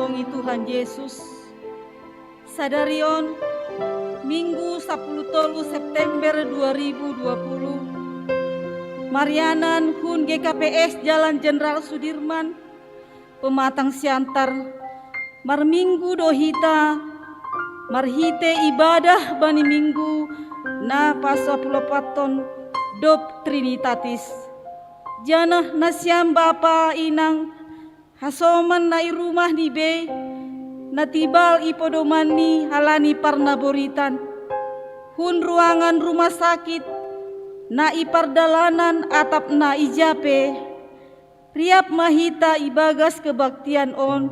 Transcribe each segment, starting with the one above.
dongi Tuhan Yesus. Sadarion Minggu 10 September 2020. Marianan Hun GKPS Jalan Jenderal Sudirman, Pematang Siantar, Marminggu dohita, marhite ibadah bani minggu na pasopulopaton dop Trinitatis. Janah nasyam bapa inang hasoman na irumah ni be natibal ipodomani halani parnaboritan hun ruangan rumah sakit na ipardalanan atap na ijape riap mahita ibagas kebaktian on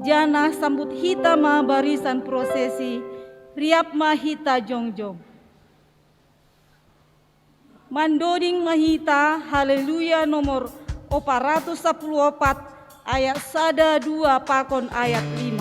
jana sambut hita ma barisan prosesi riap mahita jongjong mandoding mahita haleluya nomor 414 ayat 1-2 pakon ayat 5.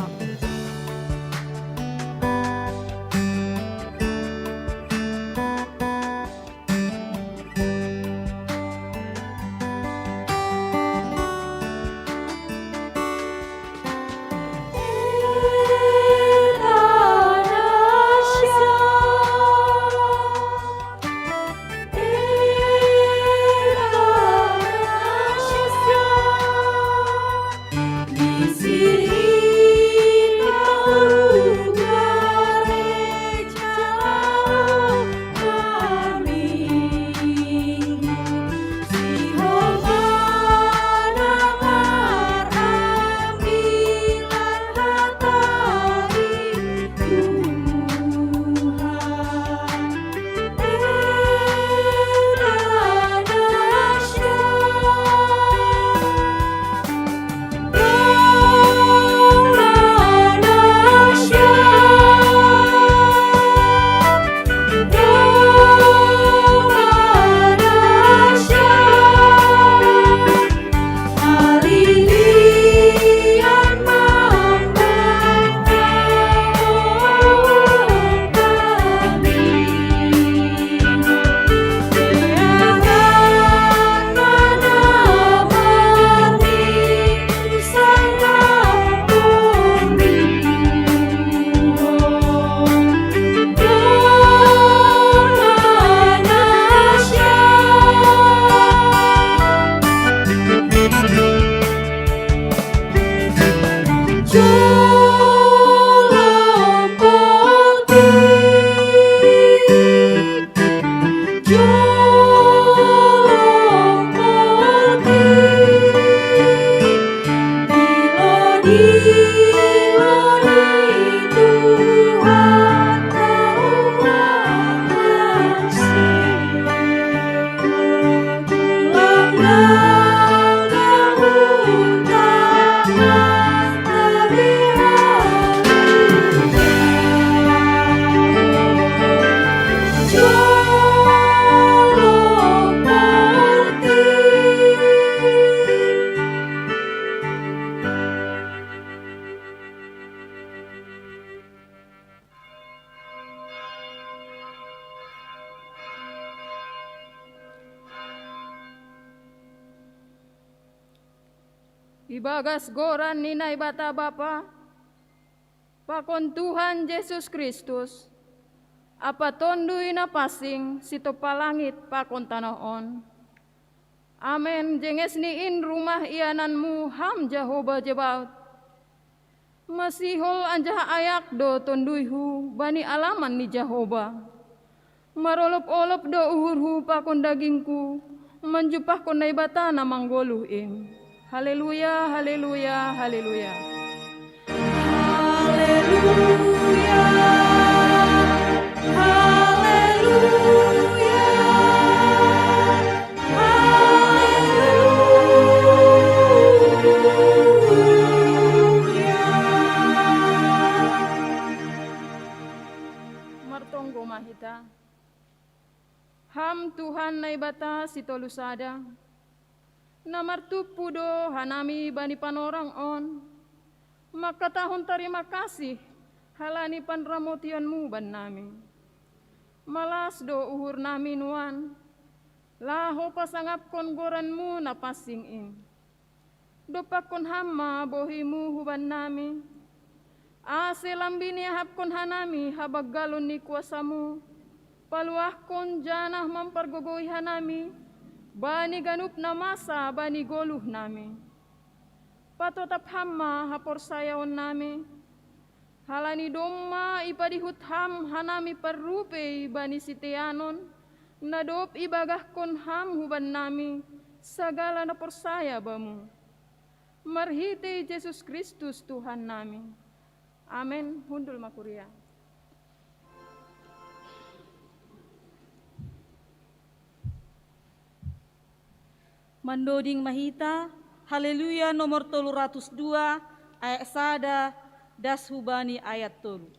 Ibagas goran ninai bata bapa, pakon Tuhan Yesus Kristus, apa tondui na pasing sito palangit pakon tanah on. Amen jenges niin rumah iananmu ham Jehovah Jebaut. Masihol anjah ayak do tonduihu bani alaman ni Jehovah. Marolop-olop do uhurhu pakon dagingku, menjupah konai bata na manggoluhin. Haleluya, haleluya, haleluya. Haleluya, haleluya, haleluya. Martonggo mahita. Ham Tuhan naibata sitolusada. Namartupu do hanami bani panorang on. Maka tahun terima kasih halani panramotionmu ban nami. Malas do uhur nami nuan. Laho pasangap kongoranmu na pasing in. dopakon hamma bohimu huban nami. Ase lambini hapkon hanami habaggalon ni kuasamu. Paluahkon janah mampargogoi hanami, bani ganup na masa bani goluh nami. Patotap hamma haporsayaon nami, halani domma ipadihut ham hanami parrupe bani sitianon, nadop ibagahkon ham huban nami, sagala na porsaya bamu. Marhite Yesus Kristus Tuhan nami. Amin. Hundul makuria. Mandoding mahita, haleluya nomor 302, ayat sada, das hubani ayat tolu.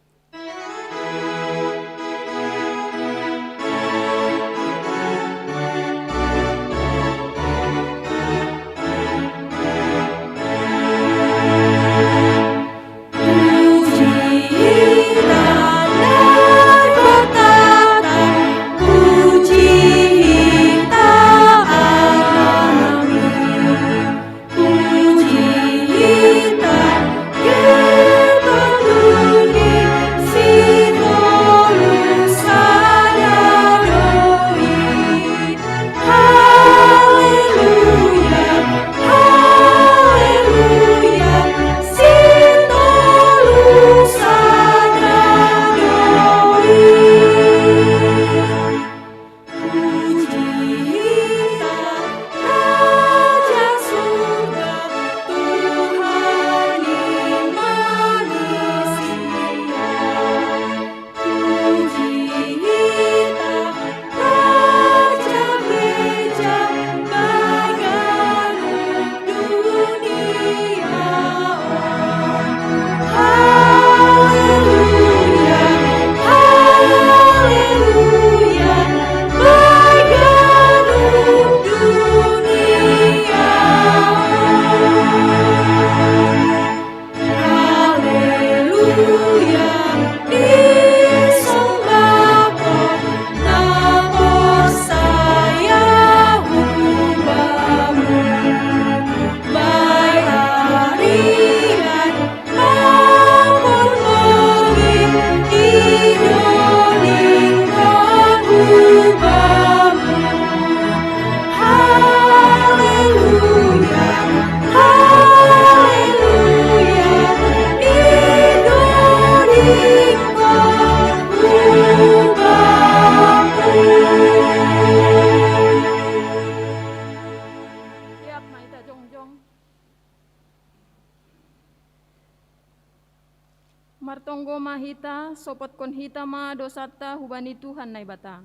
Martonggo mahita sopot kon hita ma dosata hubani Tuhan nai bata.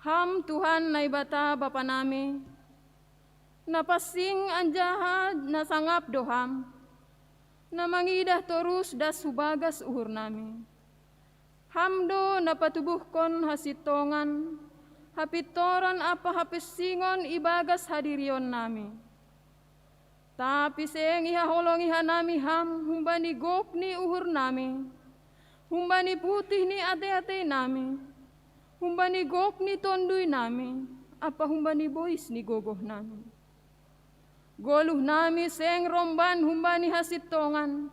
Ham Tuhan nai bata bapa nami, napasing anjaha nasangap doham, na mangidah torus das hubagas uhur nami. Hamdo napatubuhkon hasitongan, hapitoran apa hapesingon ibagas hadirion nami. Tapi seng iha holong iha nami ham, humbani gok ni uhur nami, humbani putih ni ate-ate nami, humbani gok ni tondui nami, apa humbani bois ni gogoh nami. Goluh nami seng romban humbani hasitongan,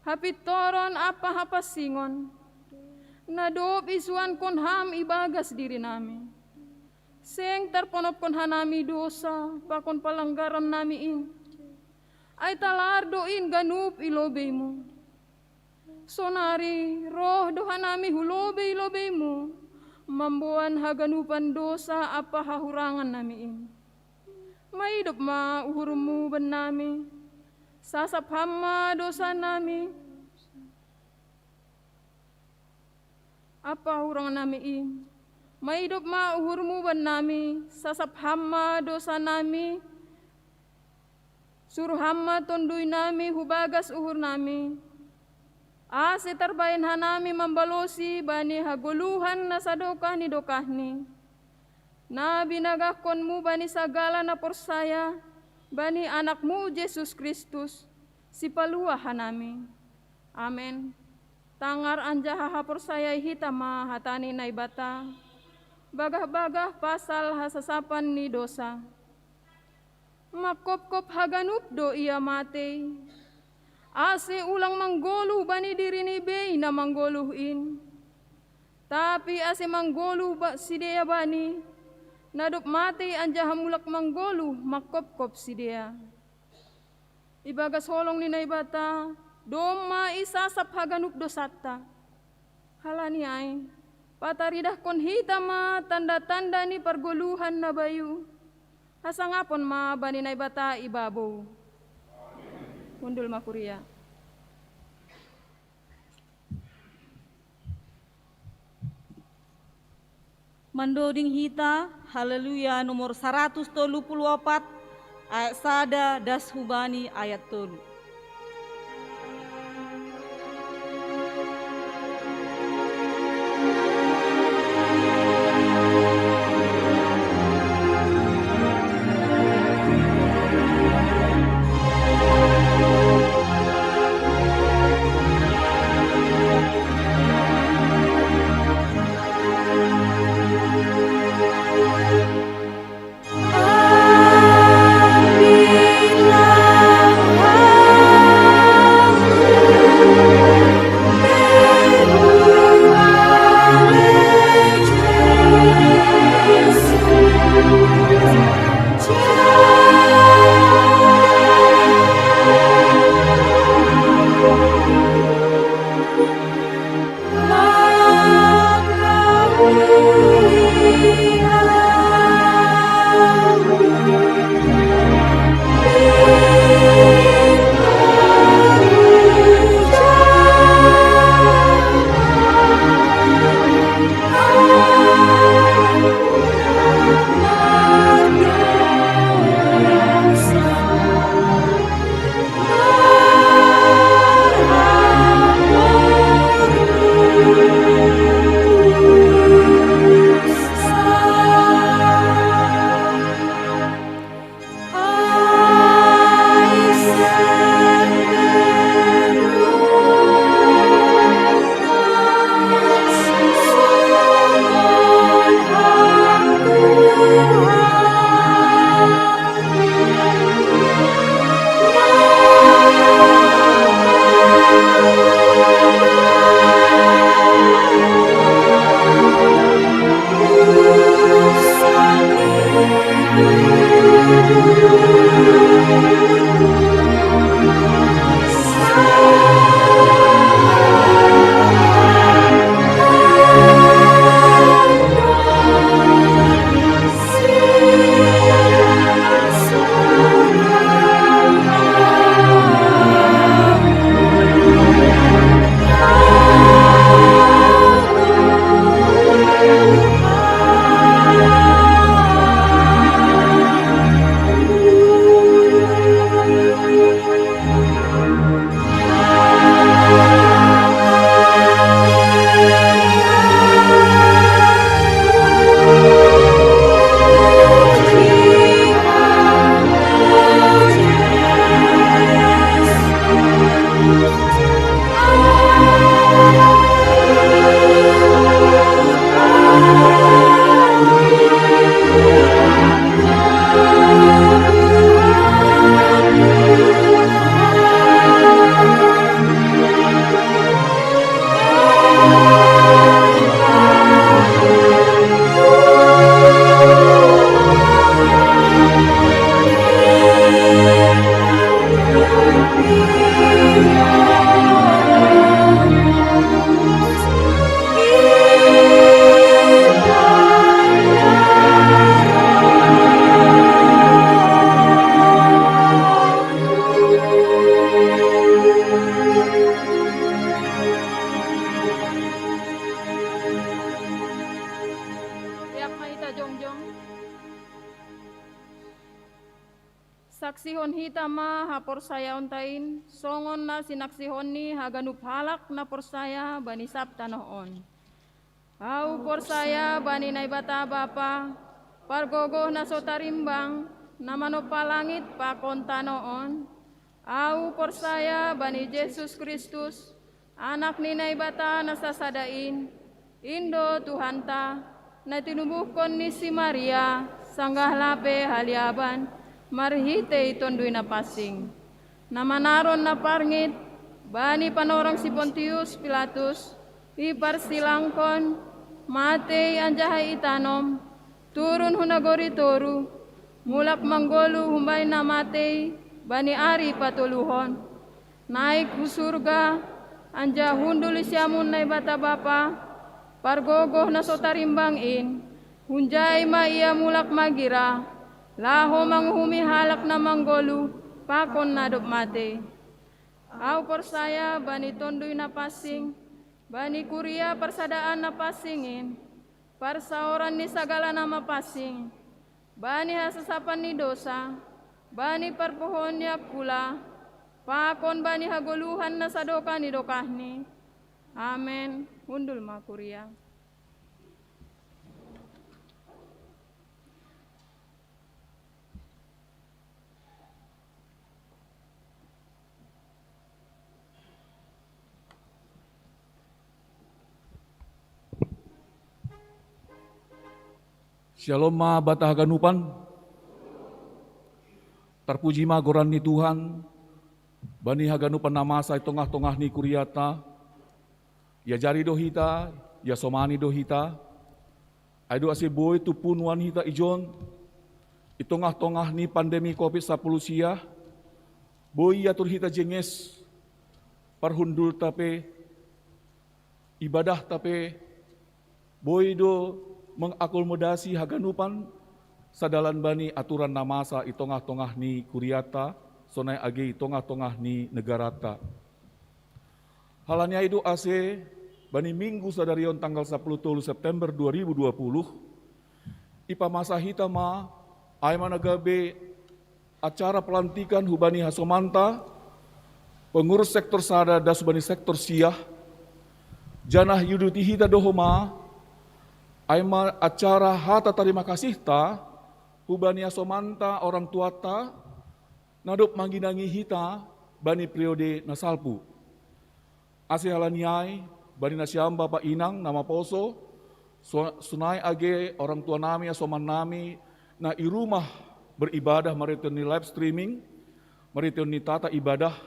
hapitoron apa hapasingon, nadop isuan kon ham ibagas diri nami. Seng terponop kon hanami dosa, pakon palanggaran nami in. Ay talardoin ganup ilobemu. Sonari roh doha nami hulobe-ilobemu, mambuan haganupan dosa apa hahurangan nami in. Maidop ma uhurmu ben nami, sasap hama dosa nami, apa hurangan nami in. Maidop ma uhurmu ben nami, sasap hama dosa nami, suruh hama tondui nami hubagas uhur nami. Ase terbain hanami membalosi bani hagoluhan na sadokah ni dokahni. Na binagahkonmu bani sagala na porsaya, bani anakmu Yesus Kristus, si palua hanami. Amen. Tangar anjaha haporsaya hitama hatani naibata, bagah-bagah pasal hasasapan ni dosa. makop-kop haganup do ia mate. Ase ulang manggoluh bani diri ni bei na manggoluhin. Tapi ase manggoluh si dia bani, nadup mate anja hamulak manggoluh makop-kop si dia. Ibagas holong ni naibata, doma isasap haganup dosata. Halani ay, pataridah kon hitama tanda-tanda ni pergoluhan na bayu. Hasangapon ma bani naibata ibabo. Mundul makuria. Mandoding hita, haleluya nomor 134, ayat sada das hubani ayat tolu. Saksihon hitama hapor saya ontain, songon na sinaksihon ni haganup halak na porsaya bani sabta noon. Au porsaya bani naibata bapa, pargogo na sotarimbang, na manopalangit pakonta noon. Au porsaya bani Yesus Kristus, anak ni naibata na sasadain, Indo Tuhanta, na tinubuhkon ni si Maria, sanggah lape haliaban, marhite itondui na pasing. Namanaron na parngit, bani panorang si Pontius Pilatus, iparsilangkon, matei anjahay itanom, turun hunagori toru, mulak manggolu humbay na matei, bani ari patuluhon. Naik hu surga, anja hunduli siamun na ibata bapa, pargogoh na sotarimbangin, hunjay ma ia mulak magira, laho manghumi halak na manggolu, pakon na dop mate. Au persaya bani tonduy na pasing, bani kuria persadaan na pasingin, parsaoran ni sagala nama pasing, bani hasasapan ni dosa, bani parpohon ya pula, pakon bani hagoluhan na sadoka ni dokahni. Amen. Undul ma kuria. Shalom ma bata haganupan. Terpuji ma goran ni Tuhan. Bani haganupan namasa tongah-tongah ni kuriata. Ya jari dohita, ya somani dohita. Aido ase boy tu punuan hita ijon. Itongah-tongah ni pandemi COVID-10 sia. Boy yatur hita jenges. Parhundul tape. Ibadah tape. Boy do mengakomodasi haganupan sadalan bani aturan namasa itongah-tongah ni kuriata sonai age itongah-tongah ni negarata. Halanya itu ase bani minggu sadarion tanggal 10 September 2020 ipa masa hita ma aimanagabe acara pelantikan hubani hasomanta pengurus sektor sada das bani sektor siah janah yuduti hita dohoma aima acara hata terima kasih ta, hubania somanta orang tua ta, nadop mangginangi hita, bani periode nasalpu. Asihalaniai, bani nasyam Bapak Inang, nama poso, sunai age orang tua nami, asoman nami, na irumah beribadah mariton ni live streaming, mariton ni tata ibadah,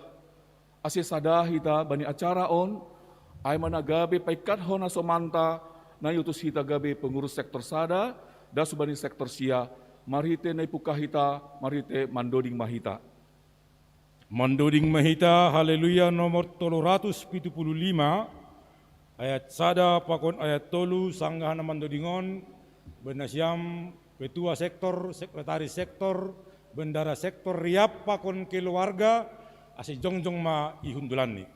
asyik sadah hita, bani acara on, aima nagabe paikat hona somanta, na yutus hita gabe pengurus sektor sada, da subani sektor sia, marhite na ipukahita, marhite mandoding mahita. Mandoding mahita, haleluya nomor 375, ayat sada pakon ayat tolu, sanggahana mandodingon, benasyam ketua sektor, sekretaris sektor, bendara sektor riap pakon keluarga, ase jongjong ma ihundulani.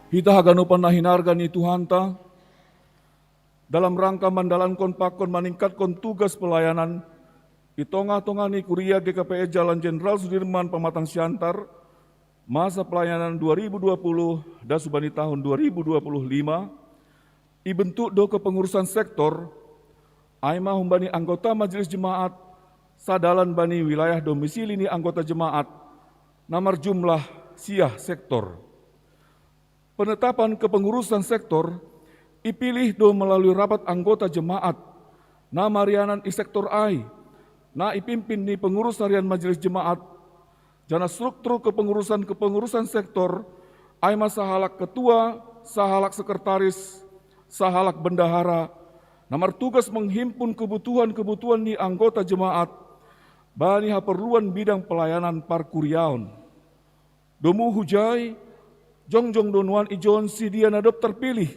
Hita haganupan na hinarga ni Tuhan ta, dalam rangka mandalan kon pakon meningkatkan tugas pelayanan Di tengah-tengah ni kuria GKPS Jalan Jenderal Sudirman Pematang Siantar, masa pelayanan 2020 dan subani tahun 2025, dibentuk do kepengurusan sektor, aima humbani anggota majelis jemaat, sadalan bani wilayah domisili ni anggota jemaat, nomor jumlah siah sektor. Penetapan kepengurusan sektor, dipilih do melalui rapat anggota jemaat, nama rianan i sektor ai, na ipimpin ni pengurus harian majelis jemaat, jana struktur kepengurusan sektor, aima sahalak ketua, sahalak sekretaris, sahalak bendahara, nomor tugas menghimpun kebutuhan ni anggota jemaat, bani haperluan bidang pelayanan parkuriaon. Domu hujai, jongjong donuan ijon si dia nadop terpilih,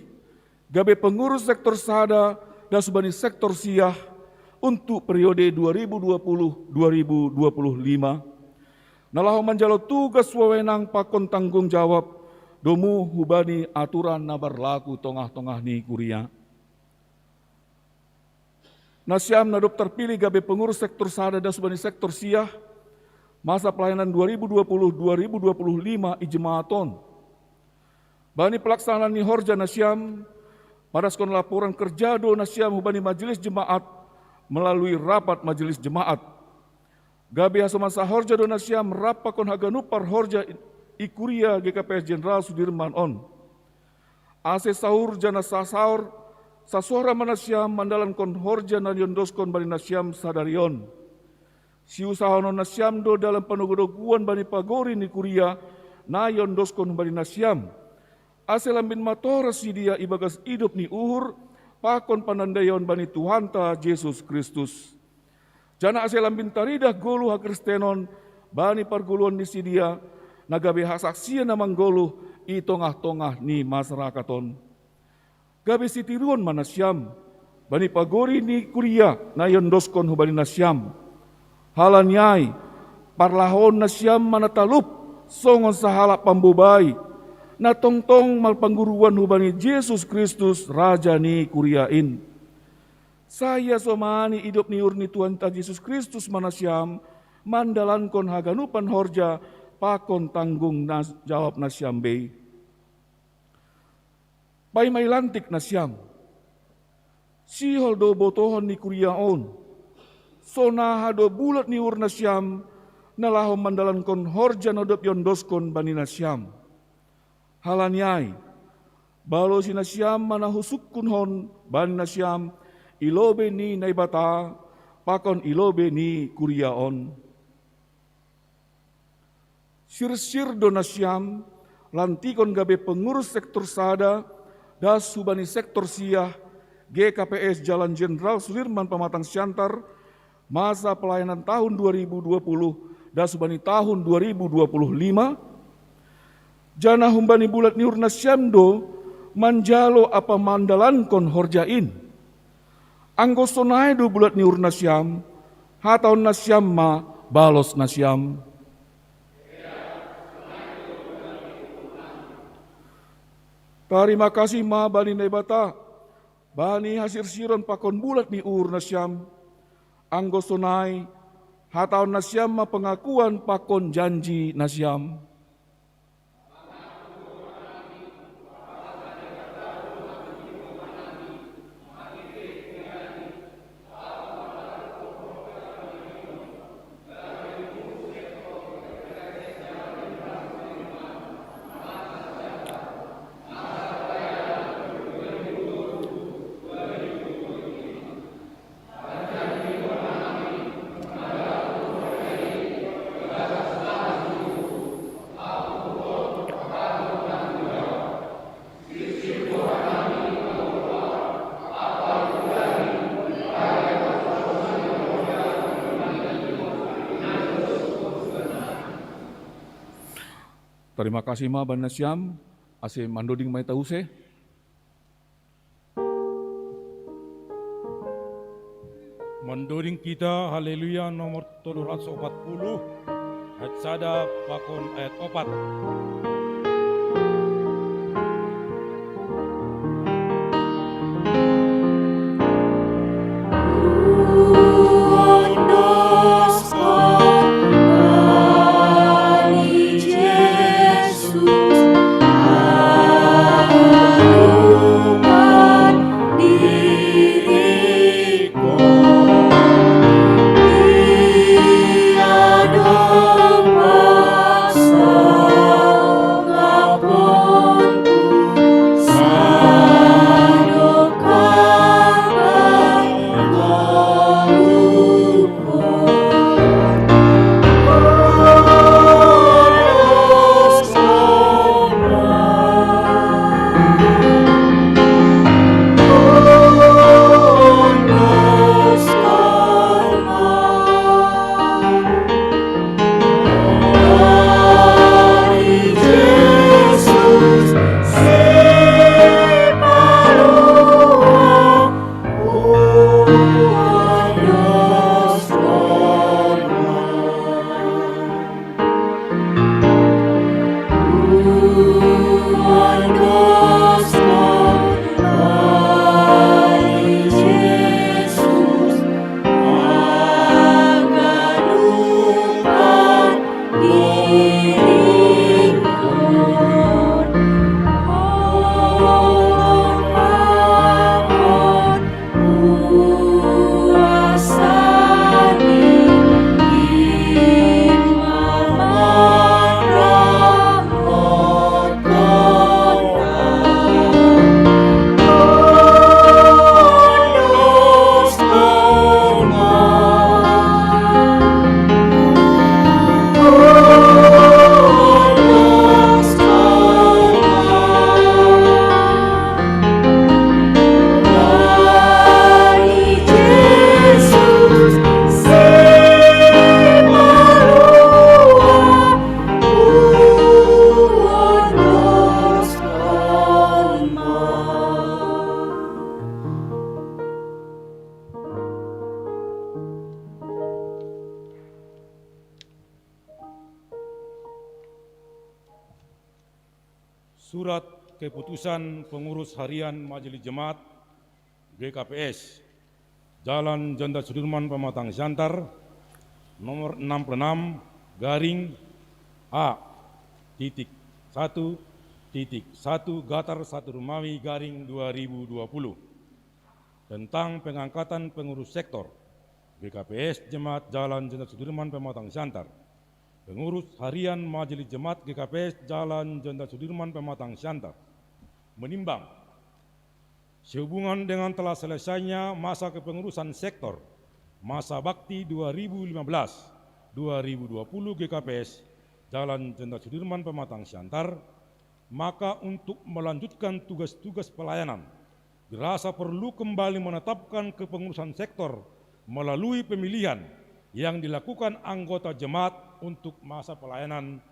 gabe pengurus sektor sada dan subani sektor siah, untuk periode 2020-2025, nalahu manjalo tugas wewenang pakon tanggung jawab, domu hubani aturan na berlaku tongah-tongah ni kuria. Nasyam nadop terpilih gabe pengurus sektor sada dan subani sektor siah, masa pelayanan 2020-2025 ijemaaton. Bani pelaksanaan ni horja nasyam, pada skon laporan kerja do nasyam hubani majelis jemaat, melalui rapat majelis jemaat. Gabi hasamasa horja do nasyam rapakon haganupar horja ikuria GKPS Jenderal Sudirman on. Ase sahur jana sasaur, sasora manasyam mandalan kon horja na yondoskon bani nasyam sadarion. Si usahono nasyam do dalam panogodoguan bani pagori ni kuria na yondoskon bani nasyam. Ase lambin matora si dia ibagas hidup ni uhur, pakon panandayon bani Tuhanta Yesus Kristus. Jana ase lambin taridah golu ha Kristenon, bani parguluan ni si dia, nagabe hasaksian namang golu, i tongah-tongah ni masyarakaton. Gabe sitiruan manasyam, bani pagori ni kuria na yondoskon hubani nasyam. Halanyai, parlahon nasyam manatalup, songon sahala pambubay, na tongtong malpangguruan hubani Yesus Kristus Raja ni kuriain. Saya somani hidup ni urni Tuhan ta Yesus Kristus manasyam, mandalankon haganupan horja, pakon tanggung jawab nasyam be. Pai may lantik nasyam, sihol do botohon ni kuriaon, sonaha do bulat ni ur nasyam, nalahom mandalankon horja nodop yondoskon bani nasyam. Halanyai, balo si nasyam manahusukun hon bani nasyam, ilobe ni naibata, pakon ilobe ni kuriaon. Sir-sir do nasyam, lantikon gabe pengurus sektor sada, das subani sektor siah, GKPS Jalan Jenderal Sudirman Pematang Siantar, masa pelayanan tahun 2020 dan subani tahun 2025, jana humbani bulat niur nasyamdo, manjalo apa mandalankon horjain. Anggo sonai do bulat niur nasyam, hataun nasyam ma balos nasyam. Terima kasih ma bani nebata, bani hasir siron pakon bulat ni ur nasyam. Anggo sonai, hataun nasyam ma pengakuan pakon janji nasyam. Terima kasih ma bani nasyam, ase mandoding mai tause. Mandoding kita, haleluya, nomor 340, ayat sada pakon ayat 4. Undang Surat keputusan pengurus harian Majelis Jemaat GKPS Jalan Jenderal Sudirman Pematang Siantar nomor 66 garing A.1.1 Gatar 1 Rumawi garing 2020 tentang pengangkatan pengurus sektor GKPS Jemaat Jalan Jenderal Sudirman Pematang Siantar. Pengurus harian Majelis Jemaat GKPS Jalan Jenderal Sudirman Pematang Siantar menimbang sehubungan dengan telah selesainya masa kepengurusan sektor masa bakti 2015-2020 GKPS Jalan Jenderal Sudirman Pematang Siantar, maka untuk melanjutkan tugas-tugas pelayanan dirasa perlu kembali menetapkan kepengurusan sektor melalui pemilihan yang dilakukan anggota jemaat untuk masa pelayanan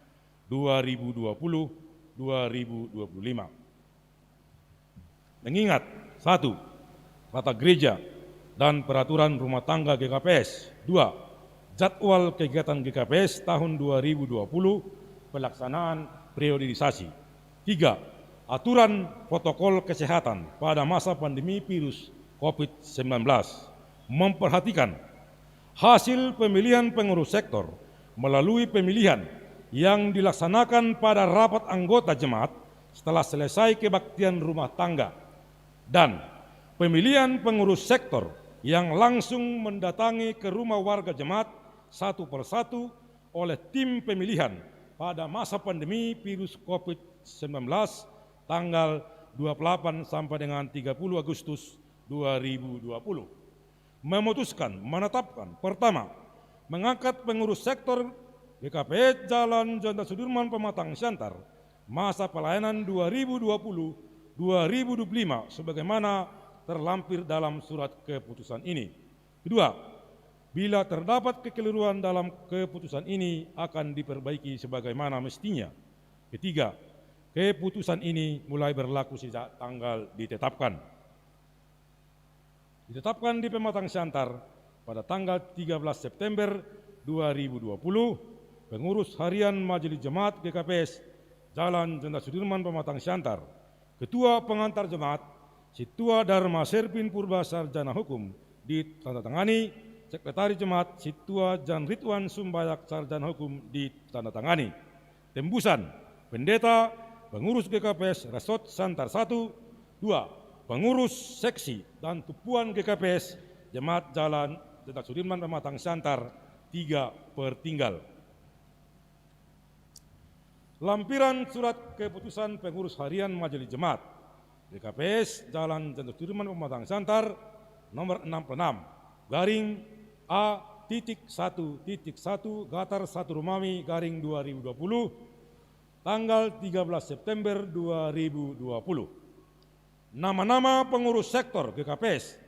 2020-2025. Mengingat 1. Tata gereja dan peraturan rumah tangga GKPS. 2. Jadwal kegiatan GKPS tahun 2020 pelaksanaan periodisasi. 3. Aturan protokol kesehatan pada masa pandemi virus COVID-19. Memperhatikan hasil pemilihan pengurus sektor melalui pemilihan yang dilaksanakan pada rapat anggota jemaat setelah selesai kebaktian rumah tangga dan pemilihan pengurus sektor yang langsung mendatangi ke rumah warga jemaat satu persatu oleh tim pemilihan pada masa pandemi virus COVID-19 tanggal 28 sampai dengan 30 Agustus 2020. Memutuskan menetapkan pertama, mengangkat pengurus sektor GKPS Jalan Jenderal Sudirman Pematang Siantar masa pelayanan 2020-2025 sebagaimana terlampir dalam surat keputusan ini. Kedua, bila terdapat kekeliruan dalam keputusan ini akan diperbaiki sebagaimana mestinya. Ketiga, keputusan ini mulai berlaku sejak tanggal ditetapkan. Ditetapkan di Pematang Siantar pada tanggal 13 September 2020, pengurus harian Majelis Jemaat GKPS Jalan Jenderal Sudirman Pematang Siantar, Ketua Pengantar Jemaat Situa Dharma Serpin Purba Sarjana Hukum ditandatangani, Sekretaris Jemaat Situa Jan Ridwan Sumbayak Sarjana Hukum ditandatangani. Tembusan Pendeta Pengurus GKPS Resort Siantar 1, 2. Pengurus seksi dan tupuan GKPS Jemaat Jalan Jenderal Sudirman Pematang Siantar 3 pertinggal. Lampiran surat keputusan pengurus harian Majelis Jemaat GKPS Jalan Jenderal Sudirman Pematang Siantar nomor 66 garing A.1.1 Gatar 1 Rumawi garing 2020 tanggal 13 September 2020. Nama-nama pengurus sektor GKPS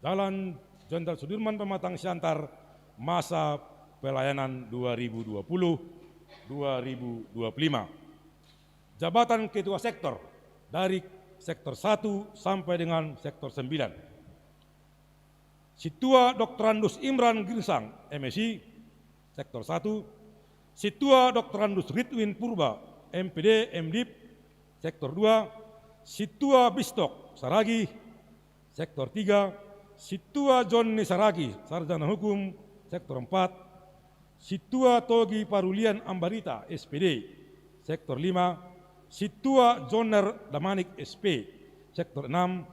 Jalan Jenderal Sudirman Pematang Siantar masa pelayanan 2020-2025. Jabatan Ketua Sektor dari Sektor 1 sampai dengan Sektor 9. Situa Dr. Andus Imran Girsang, MSI, Sektor 1. Situa Dr. Andus Ridwin Purba, MPD, MDIP, Sektor 2. Situa Bistok Saragi, Sektor 3, Situa Jonni Saragi, Sarjana Hukum, Sektor 4, Situa Togi Parulian Ambarita, SPD, Sektor 5, Situa Joner Damanik, SP, Sektor 6,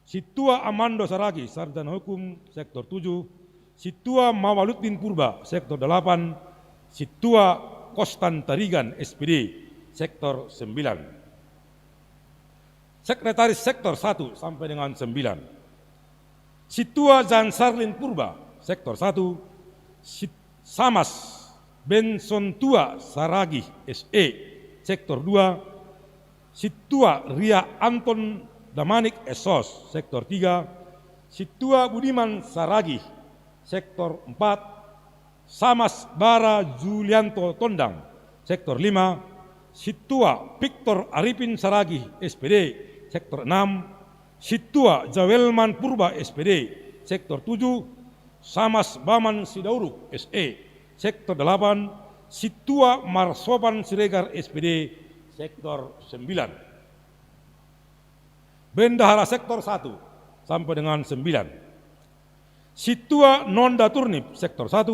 Situa Amando Saragi, Sarjana Hukum, Sektor 7, Situa Mawaluddin Purba, Sektor 8, Situa Kostan Tarigan, SPD, Sektor 9. Sekretaris Sektor 1 sampai dengan 9. Situa Jansarlin Purba, Sektor 1. Samas Benson Tua Saragi, SE, Sektor 2. Situa Ria Anton Damanik, SOS, Sektor 3. Situa Budiman Saragi, Sektor 4. Samas Bara Julianto Tondang, Sektor 5. Situa Victor Arifin Saragi, SPD, Sektor 6, Situa Jawelman Purba, SPD, Sektor 7, Samas Baman Sidauruk, SE, Sektor 8, Situa Marsoban Siregar, SPD, Sektor 9. Bendahara sektor 1 sampai dengan 9. Situa Nonda Turnip sektor 1,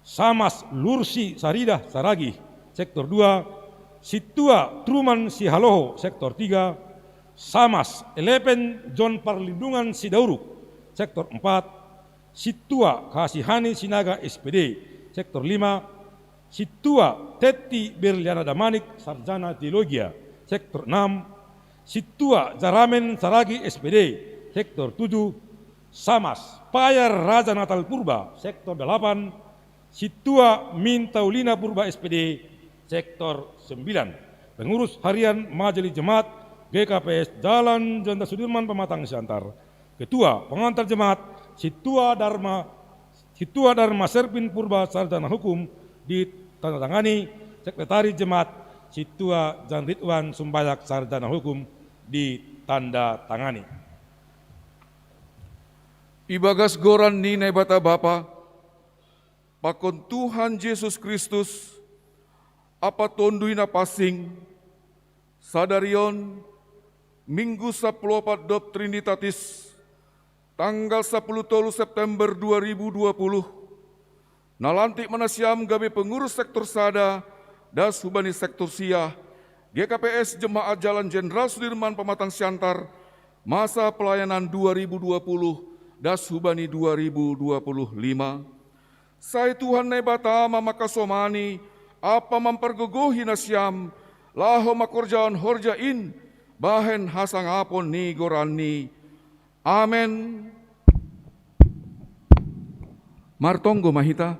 Samas Lursi Sarida Saragi sektor 2, Situa Truman Sihaloho sektor 3, Samas Elepen John Perlindungan Sidauruk sektor 4, Situa Kasihani Sinaga SPD sektor 5, Situa Teti Berliana Damanik Sarjana Teologia sektor 6, Situa Jaramen Saragi SPD sektor 7, Samas Payar Raja Natal Purba sektor 8, Situa Mintaulina Purba SPD sektor 9. Pengurus Harian Majelis Jemaat GKPS Jalan Jenderal Sudirman Pematang Siantar. Ketua Pengantar Jemaat Situa Dharma Serpin Purba Sarjana Hukum ditandatangani Sekretaris Jemaat Situa Jan Ridwan Sumbayak Sarjana Hukum ditandatangani. Ibagas goran ninai bata Bapa, pakon Tuhan Yesus Kristus, apa tonduina pasing, sadarion, Minggu 14 Dop Trinitatis, tanggal 10 September 2020, nalantik manasiam gabe pengurus sektor sada, das hubani sektor sia, GKPS Jemaat Jalan Jenderal Sudirman Pematang Siantar, masa pelayanan 2020, das hubani 2025. Saya Tuhan nebata maka somani, apa mempergogohi nasiam, laho makorjaan horjain, bahen hasang apon ni gorani. Amen. Martonggo mahita.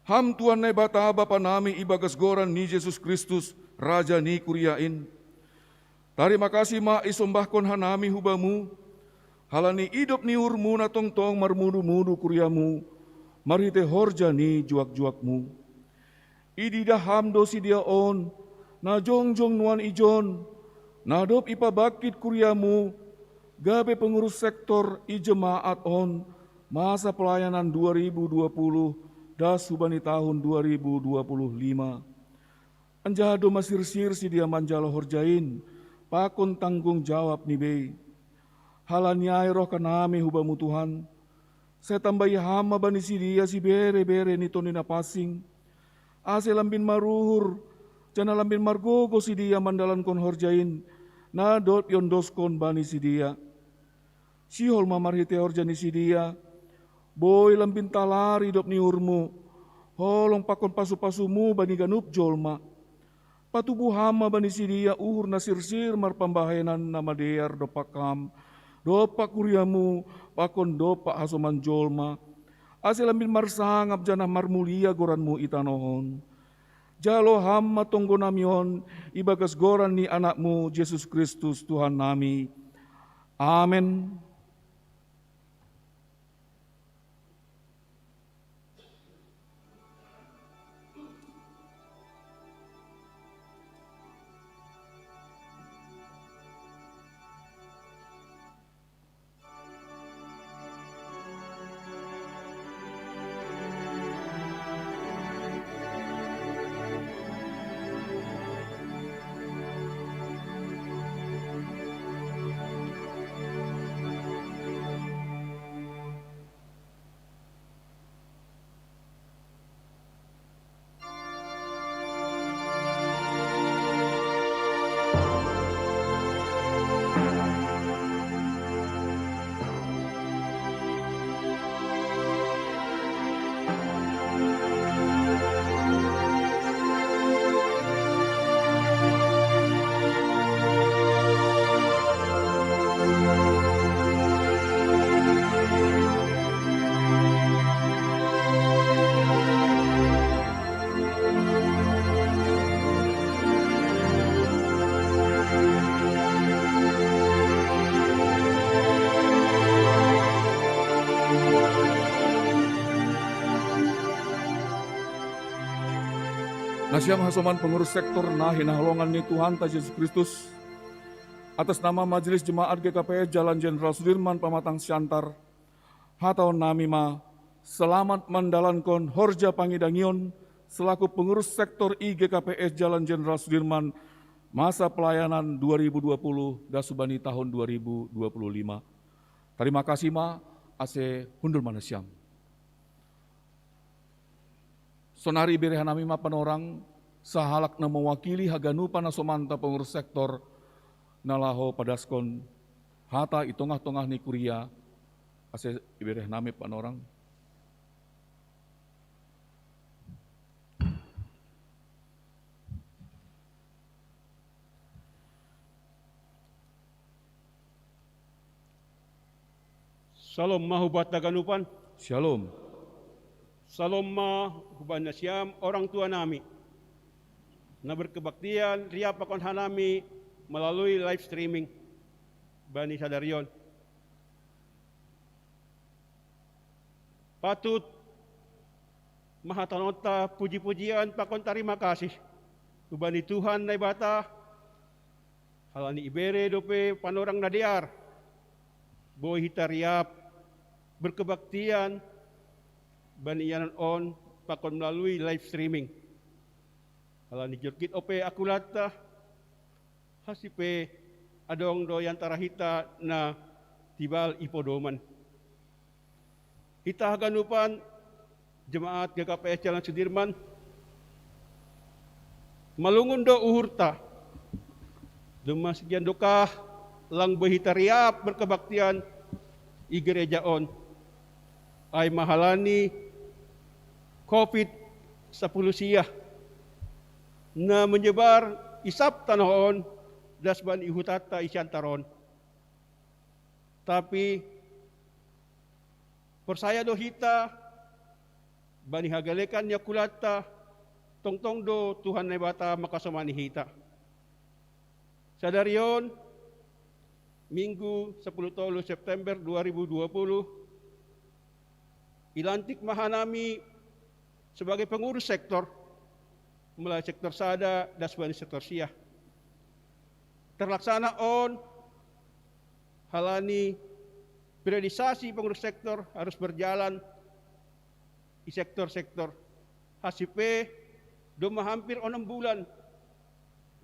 Ham Tuhan nebata Bapa nami ibagas goran ni Yesus Kristus, Raja ni kuriain. Terima kasih ma isombahkon hanami hubamu, halani idop ni urmu na tongtong marmudu-mudu kuriamu, marhite horja ni juak-juakmu. Idida hamdo si dia on, na jongjong nuan ijon, na dop ipabakit kuriamu, gabe pengurus sektor ijemaat on, masa pelayanan 2020, das hubani tahun 2025. Anjado masir-sir si dia manjalo horjain, pakon tanggung jawab ni be. Halanyai roh kanami hubamu Tuhan, saya tambahi hama bani si dia si bere-bere ni tonina pasing, ase lambin maruhur, jana lambin margogo si dia mandalan kon horjain, na dot yondoskon bani si dia. Sihol mamarhite horjani si dia, boy lambin talari dop ni urmu, holong pakon pasu-pasumu bani ganup jolma. Patubu hama bani si dia uhur nasir-sir marpambahenan nama dear dopakam, dopak kuriamu, pakon dopak hasoman jolma. Ase lambin marsangap janah marmulia goranmu itanohon. Jalo hama tonggo namion, ibagas goran ni anakmu Yesus Kristus Tuhan nami. Amen. Nasiam hasoman pengurus sektor nah hinaholongan ni Tuhan ta Yesus Kristus, atas nama Majelis Jemaat GKPS Jalan Jenderal Sudirman Pematang Siantar, hatau nami ma selamat mandalankon horja pangidangion selaku pengurus sektor IGKPS Jalan Jenderal Sudirman masa pelayanan 2020 dasubani tahun 2025. Terima kasih ma, ase hundul manasiam. Sonari berehanami ma panorang, sahalak na mewakili haganupa na somanta pengurus sektor nalaho padaskon hata itongah-tongah ni kuria ase iberehanami panorang. Salam mahubat daganupan. Shalom. Salam mahubat nasyam orang tua nami. Na berkebaktian ria pakon hanami melalui live streaming Bani Sadarion. Patut mahatanota puji-pujian pakon terima kasih. Ubani Tuhan na ibata halani ibere dope panorang nadiar. Boy hitariap berkebaktian banianan on pakon melalui live streaming. Halani jorkit ope akulata hasipe adong do yang tarahita na tibal ipodoman. Ita haganupan jemaat GKPS Jalan Sudirman malungun do uhurta demasgian dokah lang behitariap berkebaktian i gereja on ay mahalani COVID-10 siya na menyebar isap tanahon dasban ihutata isyantaron. Tapi persaya do hita bani hagalekan niya kulata tongtong do Tuhan na bata makasama ni hita. Sadarion Minggu 10 September 2020 ilantik mahanami sebagai pengurus sektor mulai sektor sada dasbani sektor siah. Terlaksana on halani periodisasi pengurus sektor harus berjalan di sektor-sektor. Hasipe doma hampir 6 bulan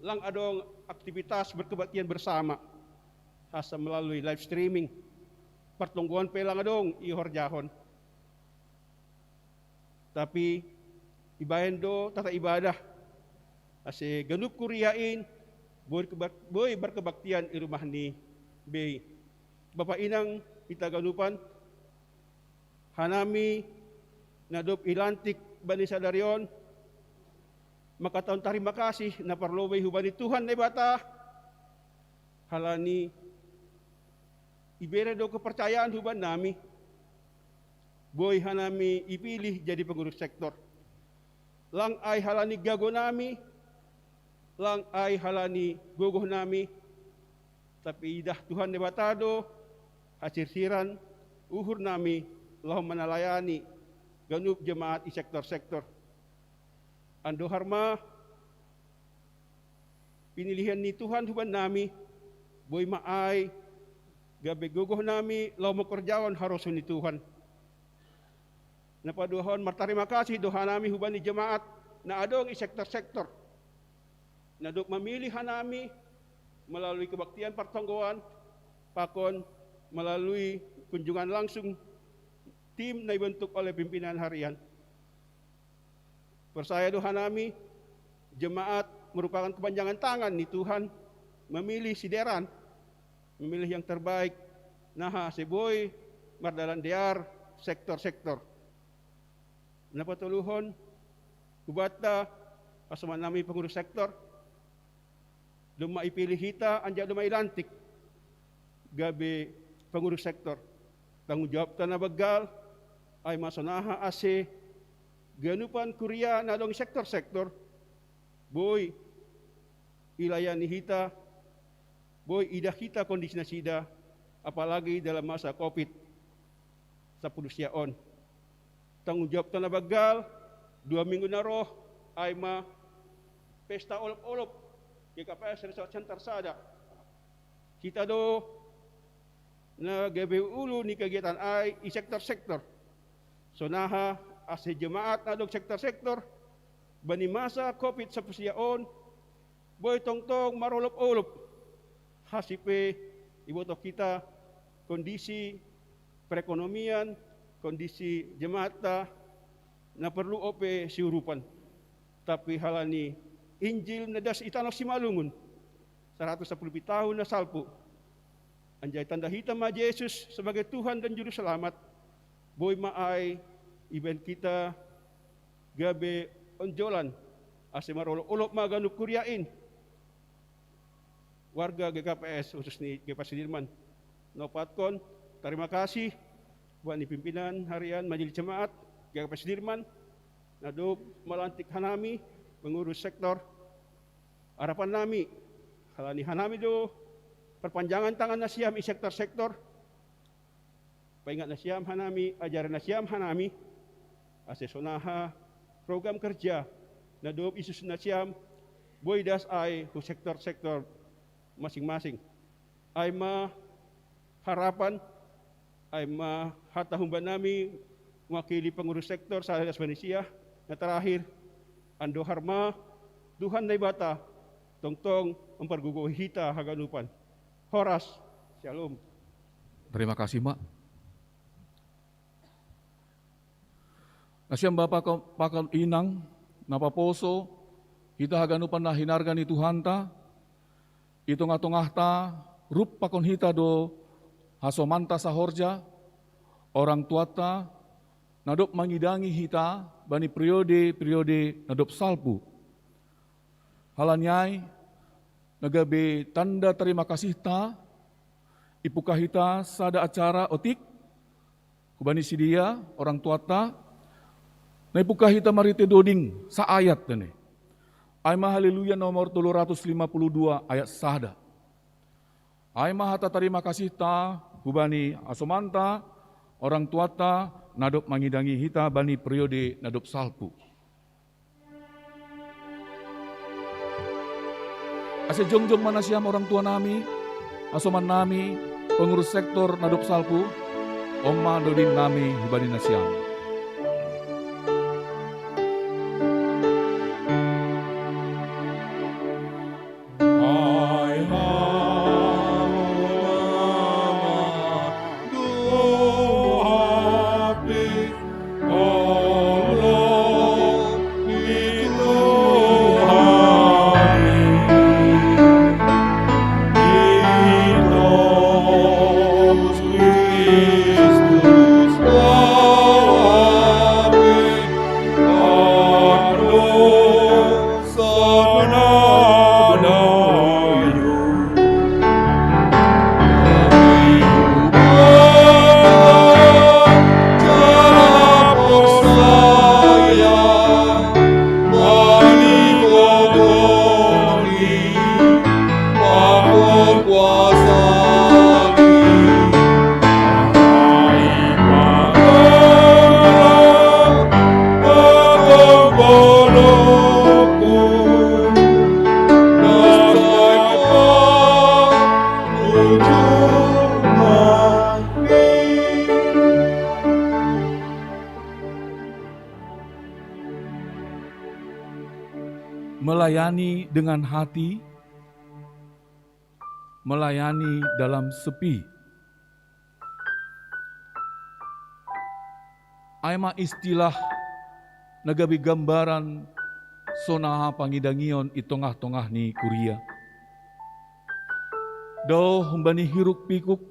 lang adong aktivitas berkebaktian bersama hasa melalui live streaming. Pertungguan pelang adong ihor jahon. Tapi ibayan do tata ibadah ase ganup kuriain boy berkebaktian di rumah ni Bey. Bapak inang kita ganupan hanami nadop ilantik Bani Sadarion maka tahun terima kasih na parlobay hubani Tuhan na bata halani ibere do kepercayaan huban nami boy hanami ipilih jadi pengurus sektor. Lang ay halani gago nami, lang ay halani gogoh nami, tapi idah Tuhan nebatado, hasirsiran, uhur nami, lahom manalayani, ganup jemaat i sektor-sektor. Ando harma, pinilihan ni Tuhan huban nami, boy maay, gabe gogoh nami, lahom makorjawan harosun ni Tuhan. Napaduhon martarima kasih doha nami hubani jemaat na adong i sektor-sektor. Nadok memilih hanami melalui kebaktian pertonggoan pakon melalui kunjungan langsung tim na dibentuk oleh pimpinan harian. Persaya doha nami jemaat merupakan kepanjangan tangan ni Tuhan memilih sideran, memilih yang terbaik. Nah, seboy mardalan dear sektor-sektor. Napatuluhon, kubata, pasaman nami pengurus sektor, duma ipilih hita, anja duma ilantik, gabi pengurus sektor. Tanggung jawab tanah begal, ay masonaha ase, ganupan kuria na dong sektor-sektor, boy, ilayani hita, boy, idah kita kondisi na sida, apalagi dalam masa COVID-10 siyaon. Tanggung jawab tanah bagal 2 minggu na roh ay ma pesta olop-olop GKPS Resort Center sada kita do na gabi ulu ni kegiatan ay i sektor-sektor sonaha ase jemaat na dog sektor-sektor bani masa COVID sa pusiyaon, boy tongtong marulop-ulop, hasipe iboto kita kondisi perekonomian, kondisi jemaata na perlu ope siurupan. Tapi halani Injil na das itanok si malungun, 110 tahun na salpo, anjay tanda hitam ma Yesus sebagai Tuhan dan Juru Selamat, boy maay iben kita gabe onjolan ase marolo-olop maganu kuryain warga GKPS khusus ni GKP Sudirman. Nopatkon, terima kasih buat pimpinan harian Majelis Jemaat GKP Sudirman nado melantik hanami mengurus sektor. Harapan nami halani hanami do perpanjangan tangan nasiam i sektor-sektor. Paingat nasiam hanami, ajaran nasiam hanami ase sonaha program kerja na doob isus nasiam boy das ay ku sektor-sektor masing-masing. Ay harapan ay hatahumban nami mewakili pengurus sektor sa das Malaysia na terakhir ando harma Tuhan na ibata tongtong memperguguh hita haganupan. Horas, shalom. Terima kasih, Mak. Nasiam Bapak pakal inang, napaposo, kita haganupan na hinargan ni Tuhan ta, itong-atong ta, rup pakon hita do hasomanta sa horja, orang tua ta, nadop mangidangi hita, bani periode nadop salpu. Halanyai, nagabe tanda terima kasih ta, ipukah hita sada acara otik, kubani si dia, orang tua ta, na ipukah hita marite doding sa ayat dene. Aima haleluya nomor 352 ayat sada. Aima hata terima kasih ta, kubani asomanta, orang tua ta, nadop mangidangi hita bani periode nadop salpu. Ase jongjong manasiam orang tua nami, asoman nami, pengurus sektor nadop salpu, omma dodin nami hubani nasiam. Melayani dengan hati, melayani dalam sepi. Aima istilah nagabi gambaran sonaha pangidangion itongah-tongah ni kuria. Dao humbani hiruk pikuk,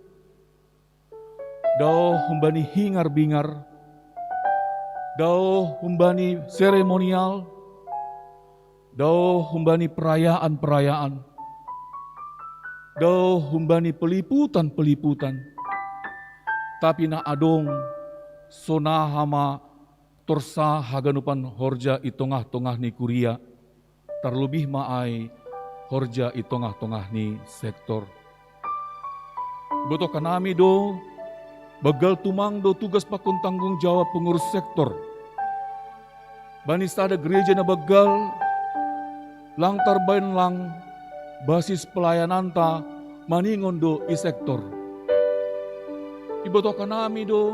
dao humbani hingar-bingar, dao humbani seremonial, dao humbani perayaan-perayaan, dao humbani peliputan-peliputan, tapi na adong sonahama torsa haganupan horja itongah-tongah ni kuria, terlebih maai horja itongah-tongah ni sektor. Boto kanami do, bagal tumang do tugas pakun tanggung jawab pengurus sektor. Banista ada gereja na bagal, lang tarbain lang basis pelayanan ta maningon do i sektor. Iboto kanami do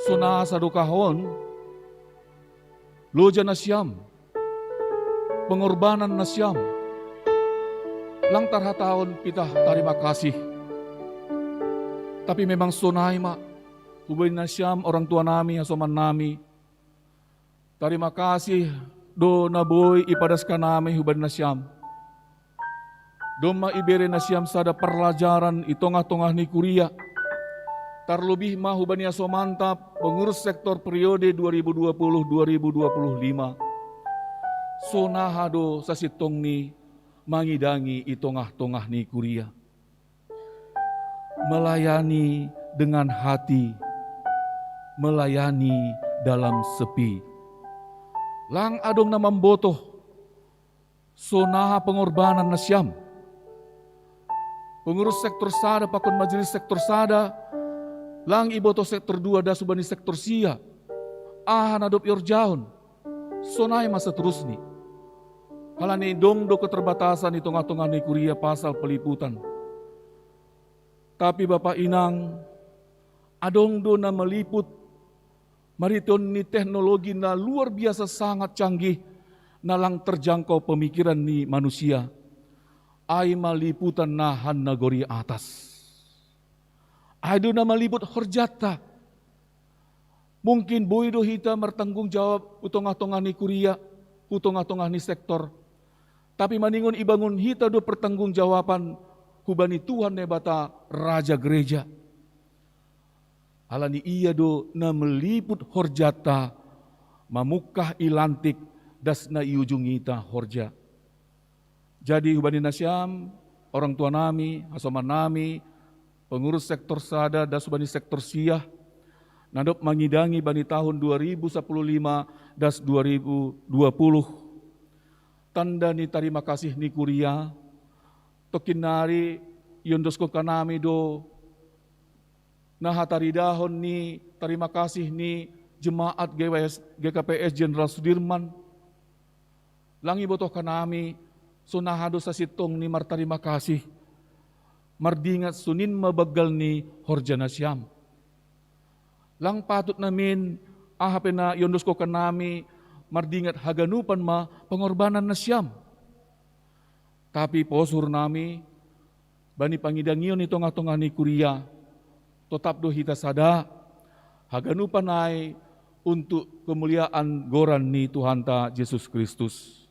sona sa do kahon loja na siyam pengorbanan na siyam. Lang tarhataon pitah terima kasih. Tapi memang sonay ma, hubay na siyam orang tua nami, asoman nami. Terima kasih do naboy ipadas ka nami hubay na siyam. Do maibere na siyam sada perlajaran itongah-tongah ni Kuria. Terlebih mah hubay niya somantap pengurus sektor periode 2020-2025. Sonahado sa sitong ni mangidangi itongah-tongah ni Kuria. Melayani dengan hati, melayani dalam sepi. Lang adong na mambotoh, sonaha pengorbanan na siyam. Pengurus sektor sada, pakon majelis sektor sada, lang iboto sektor 2 da subani sektor sia. Nadop yorjaon, sonay masa terus ni. Halani dong do keterbatasan di tengah-tengah ni Kuria pasal peliputan. Tapi Bapak Inang, adong do na meliput, mariton ni teknologi na luar biasa sangat canggih, nalang terjangkau pemikiran ni manusia. Ay maliputan nahan nagori atas. Ay do na maliput horjata. Mungkin boy do hita bertanggung jawab utong-atong ni Kuria, utong-atong ni sektor. Tapi maningon ibangun hita do pertanggung jawaban hubani Tuhan nebata Raja Gereja. Alani iya do na meliput horjata, mamukah ilantik das na iujung ita horja. Jadi hubani nasyam, orang tua nami, asoman nami, pengurus sektor sada das hubani sektor siah, nadop mangidangi bani tahun 2015 das 2020. Tanda ni terima kasih ni Kuria, tokinari yondosko kanami do nahataridahon ni terima kasih ni jemaat GKPS Jenderal Sudirman. Langi botoh kanami sunahado sa sitong ni martarima kasih. Mardingat sunin mabagal ni horjana siyam. Lang patut namin ahapin na yondosko kanami mardingat haganupan ma pengorbanan na siyam. Tapi posur nami, bani pangidangion ito nga ni Kuria, tetap do hita sada, haganupan ay untuk kemuliaan goran ni Tuhan ta Yesus Kristus.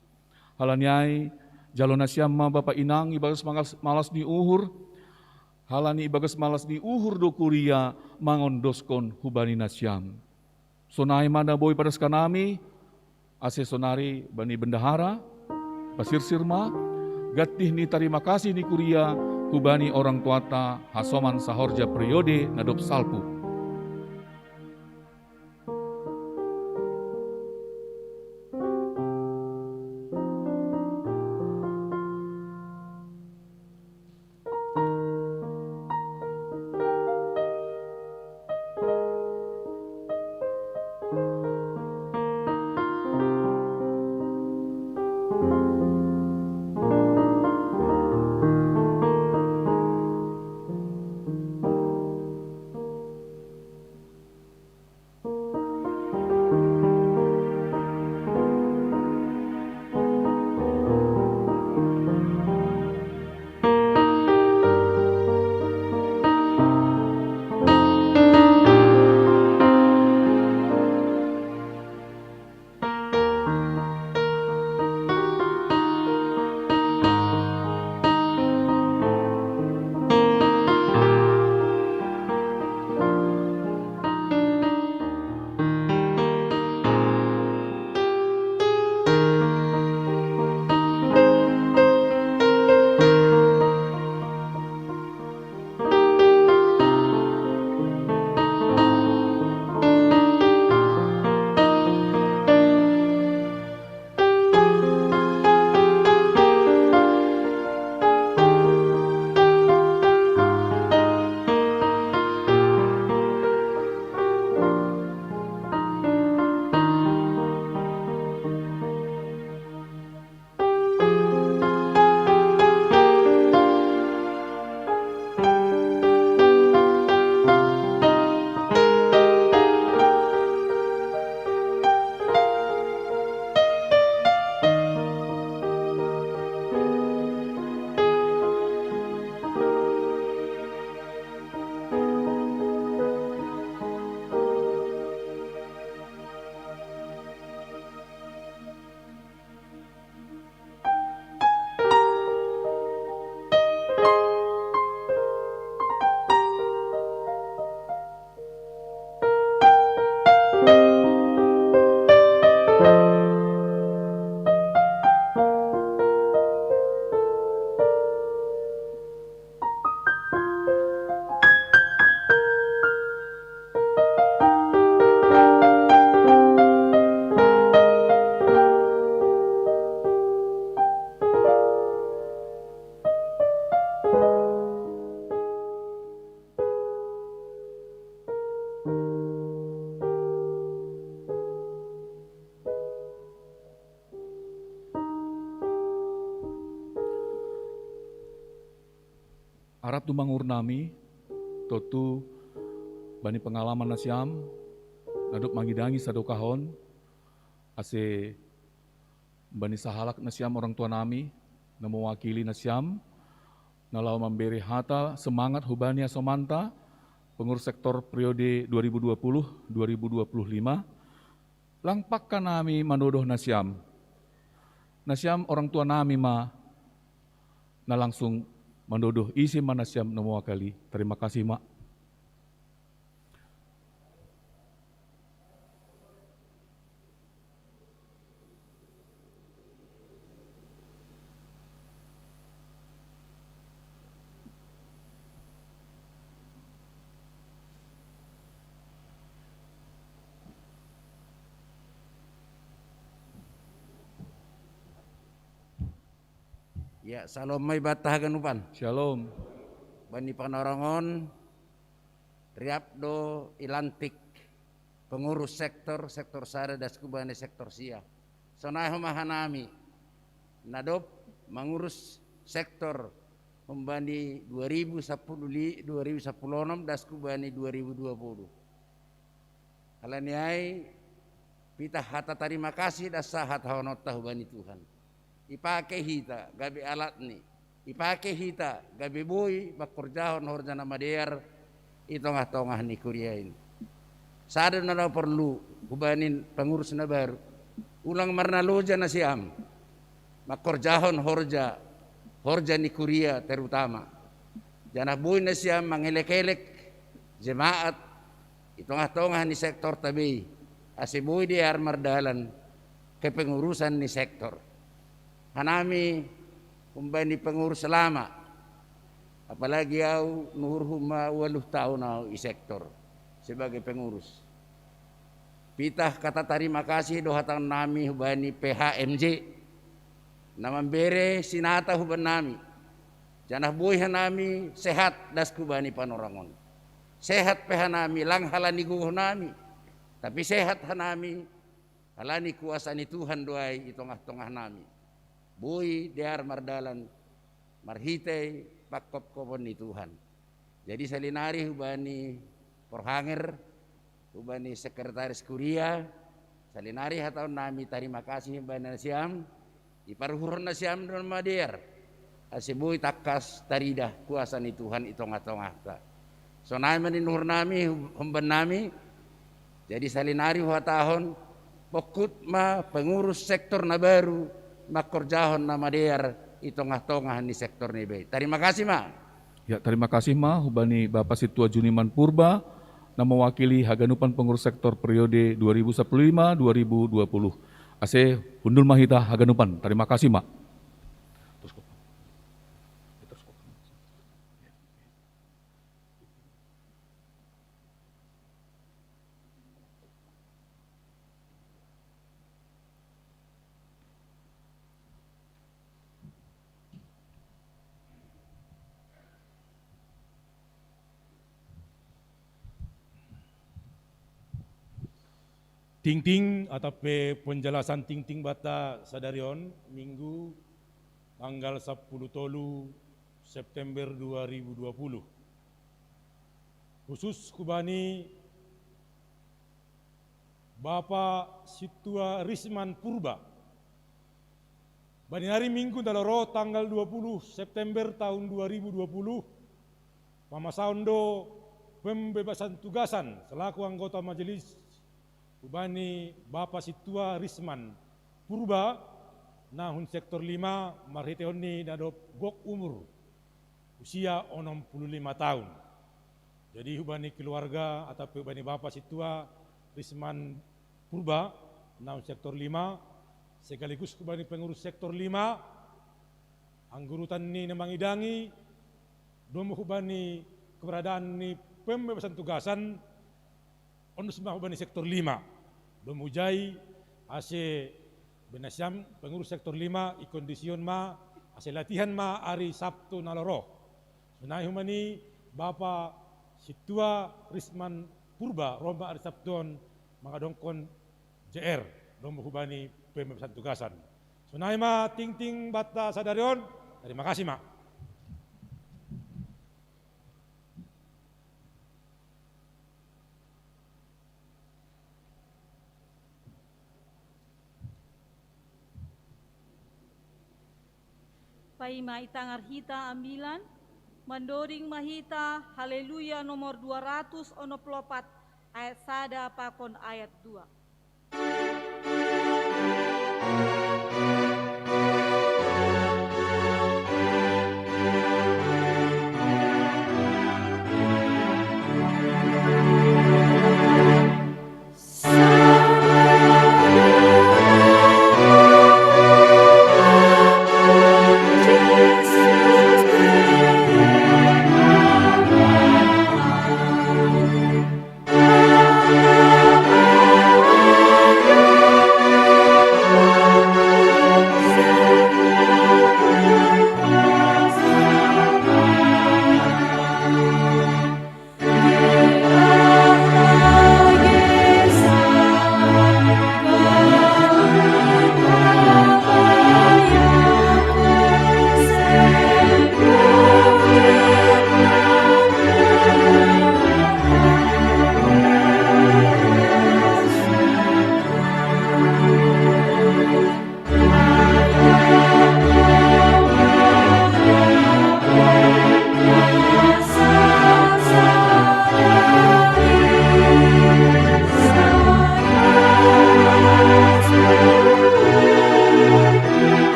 Halanyay, jalo na siyam ma Bapak Inang, ibagas malas ni uhur, halani ibagas malas ni uhur do Kuria, mangondoskon hubani na siyam. Sonay mana boy padas kanami, asesonari bani bendahara, pasir sirma, gatih ni terima kasih ni Kuria, hubani orang tuata hasoman sahorja periode nadop salpu. Arab tumangur nami, totu bani pengalaman nasiam, nadop mangidangi sadokahon, ase bani sahalak nasiam orang tua nami, na mewakili nasiam, nalau memberi hata semangat hubani asomanta, pengurus sektor periode 2020-2025, langpakkan nami manodoh nasiam. Nasiam orang tua nami na langsung mandodoh isi manasiam na mewakili. Terima kasih, Mak. Ya, salam may batah ganupan. Shalom. Bani Panorongon, Riapdo Ilantik, pengurus sektor sada dasku bani sektor sia. Sonai humahanami, nadop mengurus sektor membani 2010 dasku bani 2020. Halaniai pita hata terima kasih dasahat hawanot tahu bani Tuhan. Ipake hita gabi alat ni, ipake hita gabi boy bakurjahon horjana madear itongah-tongah ni kuria ini. Sada na perlu hubanin pengurus na baru ulang marna loja na siam makurjahon horja ni kuria terutama jana boy na siam mangelek-elek jemaat itongah-tongah ni sektor tabi asiboy di armardalan kepengurusan ni sektor. Hanami kumbani pengurus lama, apalagi au nuhur huma 8 tahun au i sektor sebagai pengurus. Pitah kata terima kasih dohatan nami hubani PHMJ, nama bere sinata huban nami, janah boy hanami sehat dasku bani Panorongon, sehat pehanami lang halani guh nami, tapi sehat hanami halani kuasa ni Tuhan doai i tongah-tongah nami. Boy dear mardalan marhitei pakop kopon ni Tuhan. Jadi salinari hubani porhanger, hubani sekretaris kuria, salinari hatau nami terima kasih hubani nasiam, iparuhur nasiam dan madir. Asiboy takas tarida kuasa ni Tuhan itongah-tongah ta. So nami nuhur nami humban nami. Jadi salinari hatahon pokut ma pengurus sektor na baru makorjahon nama dear itongah-tongah ni sektor ni bay. Terima kasih, Ma. Ya, terima kasih, Ma. Hubani Bapak Situa Juniman Purba na mewakili haganupan pengurus sektor periode 2015-2020. Ase undul mahita haganupan. Terima kasih, Ma. Ting-ting atau penjelasan ting-ting bata sadarion Minggu tanggal 10 tolu September 2020. Khusus kubani Bapak Situa Risman Purba. Bani hari Minggu dalaro tanggal 20 September tahun 2020 Pamasaundo pembebasan tugasan selaku anggota majelis Ubani Bapak Situa Risman Purba nahun sektor 5 marhiteoni dadop gok umur usia 65 tahun. Jadi hubani keluarga atau hubani Bapak Situa Risman Purba, 6 sektor 5, sekaligus hubani pengurus sektor 5, anggurutan ni namangidangi, domo hubani keberadaan ni pembebasan tugasan, onus mah hubani sektor 5, domo jai, ase benasyam pengurus sektor 5, ikondision ma, ase latihan ma hari Sabtu naloro. Sunai humani Bapak Situa Risman Purba, Roma hari Sabtuon, mengadongkon JR, domo hubani pembebasan tugasan. Sunai ma ting bata sadarion, terima kasih ma. Paima itangar hita ambilan, mandoring mahita, haleluya nomor 204 ayat sada pakon ayat 2.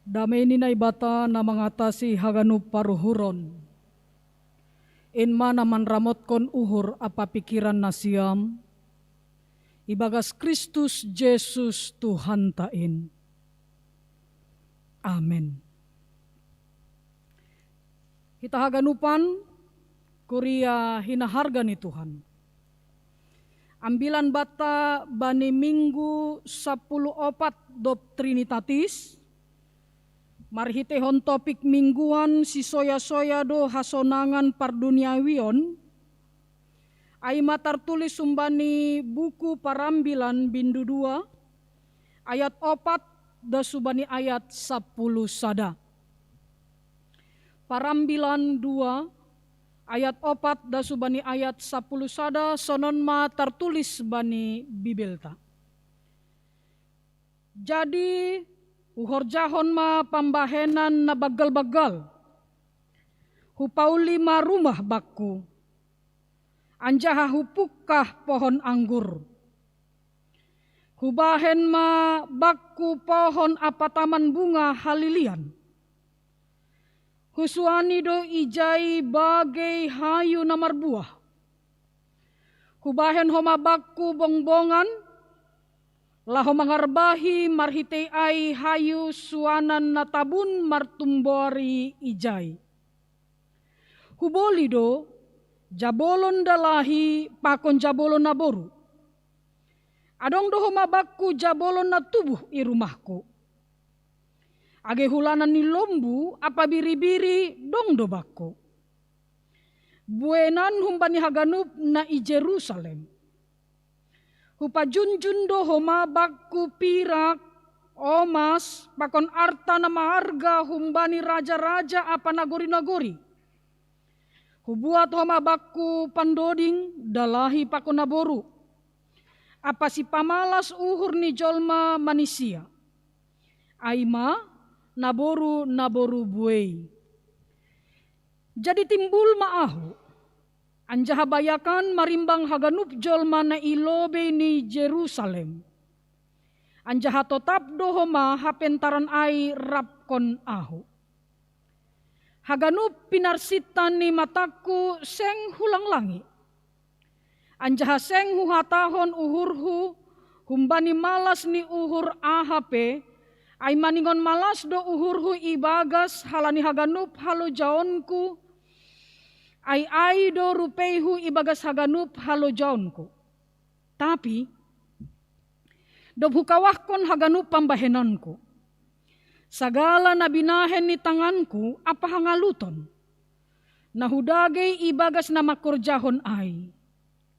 Damai ninay bata na mangatasi haganu paruhuron. In mana manramot kon uhur apa pikiran na siyam. Ibagas Kristus Jesus Tuhan tain. Amen. Kita haganupan kuria hinaharga ni Tuhan. Ambilan bata bani Minggu 14 Trinitatis. Marhitehon topik mingguan si soya-soya do hasonangan parduniawion. Ai matar tulis sumbani buku parambilan bindu 2 ayat 4 da subani ayat 10 sada. Parambilan 2 ayat 4 da subani ayat 10 sada sonon ma tertulis bani bibelta. Jadi uhorjahon ma pambahenan na bagal-bagal. Hupauli ma rumah bakku. anjaha hupukkah pohon anggur. Hubahen ma bakku pohon apa taman bunga halilian. Husuani do ijai bagai hayu namar buah. Hubahen homa bakku bongbongan, laho mangarbahi marhitei ai hayu suanan natabun martumbori ijai. Huboli do jabolon dalahi pakon jabolon naboru. Adong doho mabakku jabolon na tubuh i rumahku. Age hulanan ni lombu apa biri-biri dong do bakku. Buenan humbani haganup na i Jerusalem. Hupa junjun doho mabakku pirak, omas, pakon arta na maharga humbani raja-raja apa nagori-nagori. Hubuat homa bakku pandoding dalahi pakon naboru. Apa si pamalas uhur ni jolma manusia. Aima naboru buei. Jadi timbul maahu. Anjaha bayakan marimbang haganup jolma na ilobe ni Jerusalem. Anjaha totap dohoma hapentaran ai rapkon ahu. Haganup pinarsitan ni mataku seng hulang langi. Anjaha seng huhatahon uhurhu, humbani malas ni uhur ahape, ay maningon malas do uhurhu ibagas halani haganup halo jaonku, ay do rupeihu ibagas haganup halo jaonku. Tapi, do hukawahkon haganup pambahenonku. Sagala nabinahen ni tanganku apa hangaluton, nahudagay ibagas na makurjahon ay.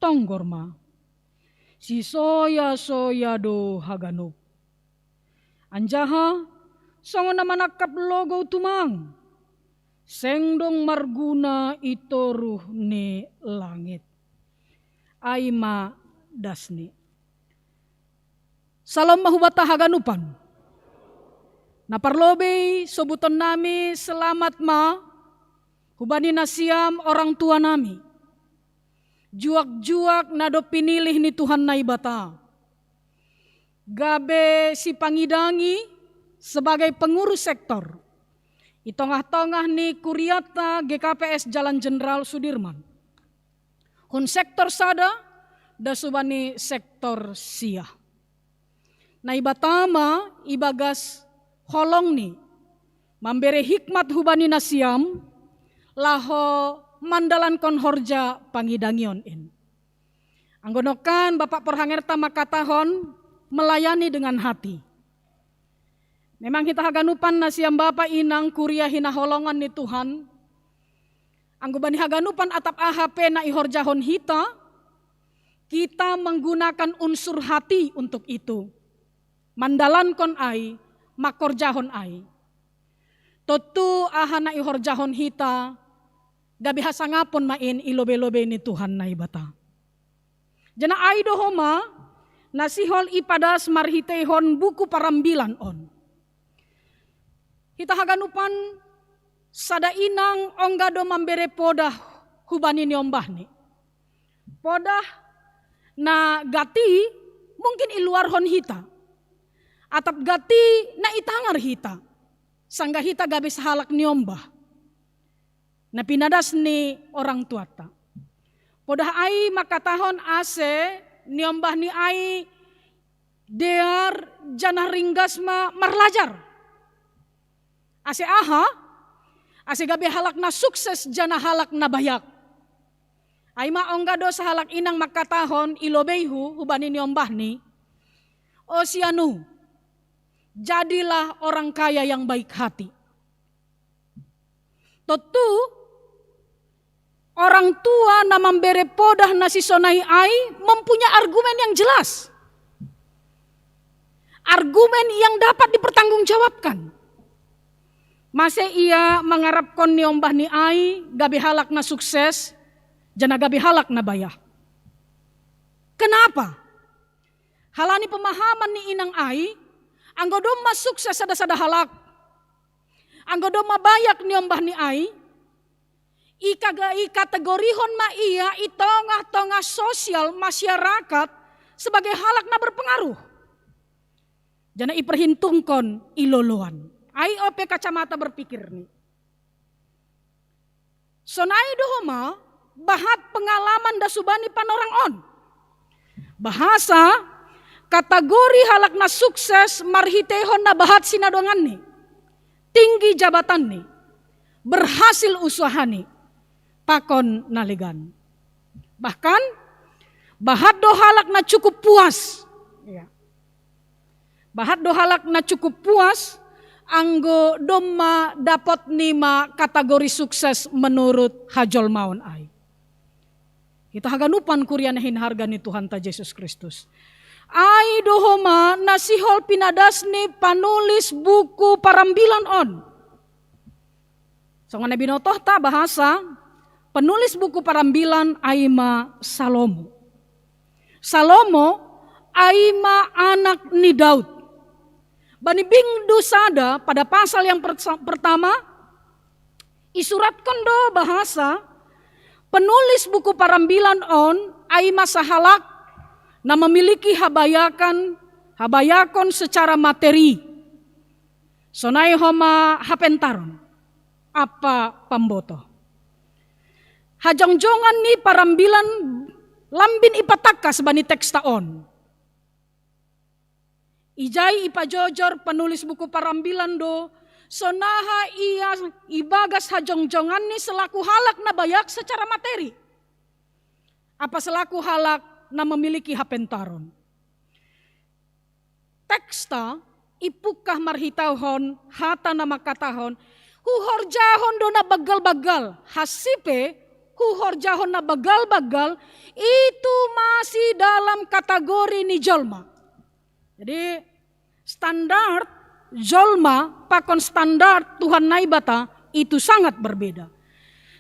Tonggorma, si soya do haganup. Anjaha, songo na manakap logo tumang. Sengdong marguna itoruh ni langit. Aima dasni. Salam mahubata haganupan. Naparlobe sobuton nami selamat ma. Hubani nasiam orang tua nami. Juak-juak nado pinilih ni Tuhan naibata. Gabe si pangidangi sebagai pengurus sektor. Di tengah-tengah ni Kuriata GKPS Jalan Jenderal Sudirman. Hun sektor sada dasubani sektor sia. Naibatama ibagas holong ni. Memberi hikmat hubani nasiam laho mandalan kon horja pangidangion in. Anggonokan Bapak Porhangerta makatahon melayani dengan hati. Memang kita haganupan nasiam Bapak inang kuria hina holongan ni Tuhan. Anggobani haganupan atap AHP na ihorjahon hita. Kita menggunakan unsur hati untuk itu. Mandalan kon ai, makorjahon ai. Totu ahana ihorjahon hita. Gabi hasangapon main ilobe-lobe ni Tuhan na ibata. Jana aido homa nasihol ipadas marhitehon buku parambilan on. Kita haganupan sada inang onggado mambere podah hubani ni ombahni. Podah na gati mungkin iluar hon hita. Atap gati na itangar hita. Sangga hita gabi sahalak ni ombah. Na pinadas ni orang tuata. Podah ai makatahon ase niombah ni ai dear janah ringgasma marlajar. Ase ase gabi halak na sukses janah halak na bayak. Ai maonggado sa halak inang makatahon ilobeihu hubani niombah ni. O sianu, jadilah orang kaya yang baik hati. Tentu orang tua na memberi podah nasi sonai ai mempunyai argumen yang jelas. Argumen yang dapat dipertanggungjawabkan. Masa ia mengharapkan ni ombah ni ai gabi halak na sukses, jana gabi halak na bayah. Kenapa? Halani pemahaman ni inang ai, anggodom mas sukses sada-sada halak. Anggodom mabayak ni ombah ni ai, kategorihon ma ia i tengah-tengah sosial masyarakat sebagai halak na berpengaruh. Jana iperhitungkan iloloan. Ai ope kacamata berpikir nih. Sonai dohoma bahat pengalaman dasubani panorang on. Bahasa kategori halak na sukses marhitehon na bahat sinadongan nih. Tinggi jabatan nih. Berhasil usaha nih. Pakon naligan. Bahkan bahat dohalak na cukup puas. Ya. Bahat dohalak na cukup puas. Anggo doma dapat nima kategori sukses menurut hajol maun ai. Kita haganupan kurianahin harga ni Tuhan ta Yesus Kristus. Ai dohoma nasihol pinadasni panulis buku parambilan on. Songan binotoh ta bahasa penulis buku parambilan aima Salomo. Salomo aima anak ni Daud. Bani bingdu sada pada pasal yang pertama isuratkan do bahasa penulis buku parambilan on aima sahalak na memiliki habayakon secara materi. Sonai homa hapentaron apa pamboto. Hajongjongan ni parambilan lambin ipatakas bani tekstaon. Ijai ipajojor penulis buku parambilan do sonaha ia ibagas hajongjongan ni selaku halak na bayak secara materi. Apa selaku halak na memiliki hapentaron. Teksta ipukah marhitahon hata na makatahon huhorjahon do na bagal-bagal hasipe huhorjahon na bagal-bagal itu masih dalam kategori ni jolma. Jadi standar jolma pakon standar Tuhan naibata itu sangat berbeda.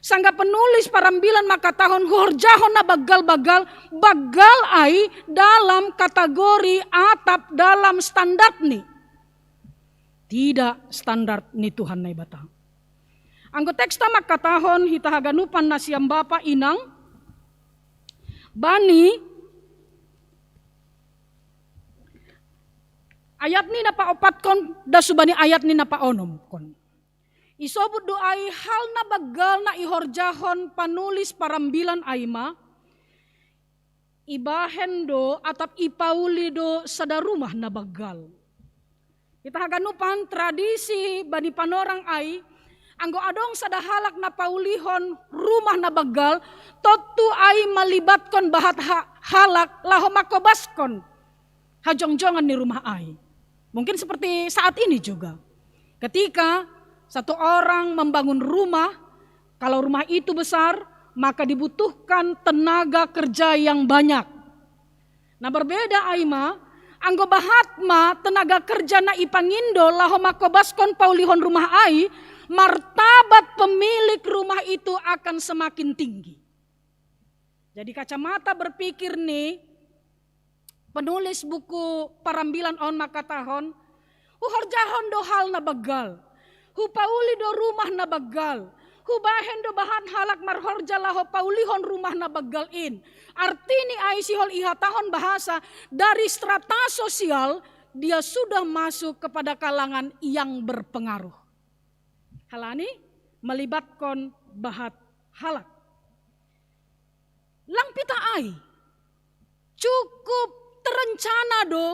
Sangga penulis parambilan maka tahun horjahon na bagal-bagal bagal ai dalam kategori atap dalam standar ni. Tidak standar ni Tuhan naibata. Anggo teksta maka tahun hita haganupan nasiam bapa inang bani ayat ni napa opat kon dasubani ayat ni napa onom kon. Isobut doai hal na bagal na ihorjahon panulis parambilan aima ibahen do atap ipauli do sada rumah na bagal. Kita haganupan tradisi bani panorang ai anggo adong sada halak na paulihon rumah na bagal totu ai malibatkan bahat halak laho makobaskon hajongjongan ni rumah ai. Mungkin seperti saat ini juga. Ketika satu orang membangun rumah, kalau rumah itu besar, maka dibutuhkan tenaga kerja yang banyak. Nah berbeda aima, anggo bahatma tenaga kerja na ipangindo laho makobaskon paulihon rumah ai, martabat pemilik rumah itu akan semakin tinggi. Jadi kacamata berpikir nih, penulis buku parambilan on maka tahun horjahon do hal na bagal hu pauli do rumah na bagal hu bahen do bahan halak marhorja laho paulihon rumah na bagal in artini ai sihol iha tahun bahasa dari strata sosial dia sudah masuk kepada kalangan yang berpengaruh. Halani melibatkan bahat halak lang pita ai cukup terencana do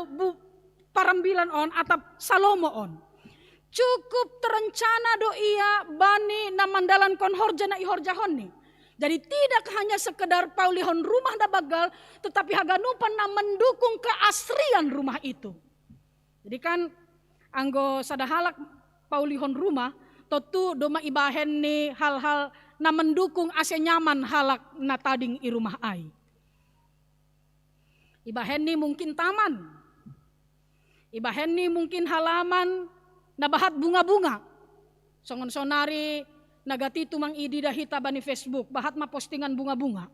parambilan on atap Salomo on. Cukup terencana do ia bani na mandalan kon horja na ihorjahon ni. Jadi tidak hanya sekedar paulihon rumah na bagal, tetapi haganupan na mendukung keasrian rumah itu. Jadi kan anggo sadahalak paulihon rumah, totu doma ibahen ni hal-hal na mendukung ase nyaman halak na tading i rumah ai. Ibahen ni mungkin taman. Ibahen ni mungkin halaman na bahat bunga-bunga. Songon sonari nagati tumang idi dahita bani Facebook. Bahat ma postingan bunga-bunga.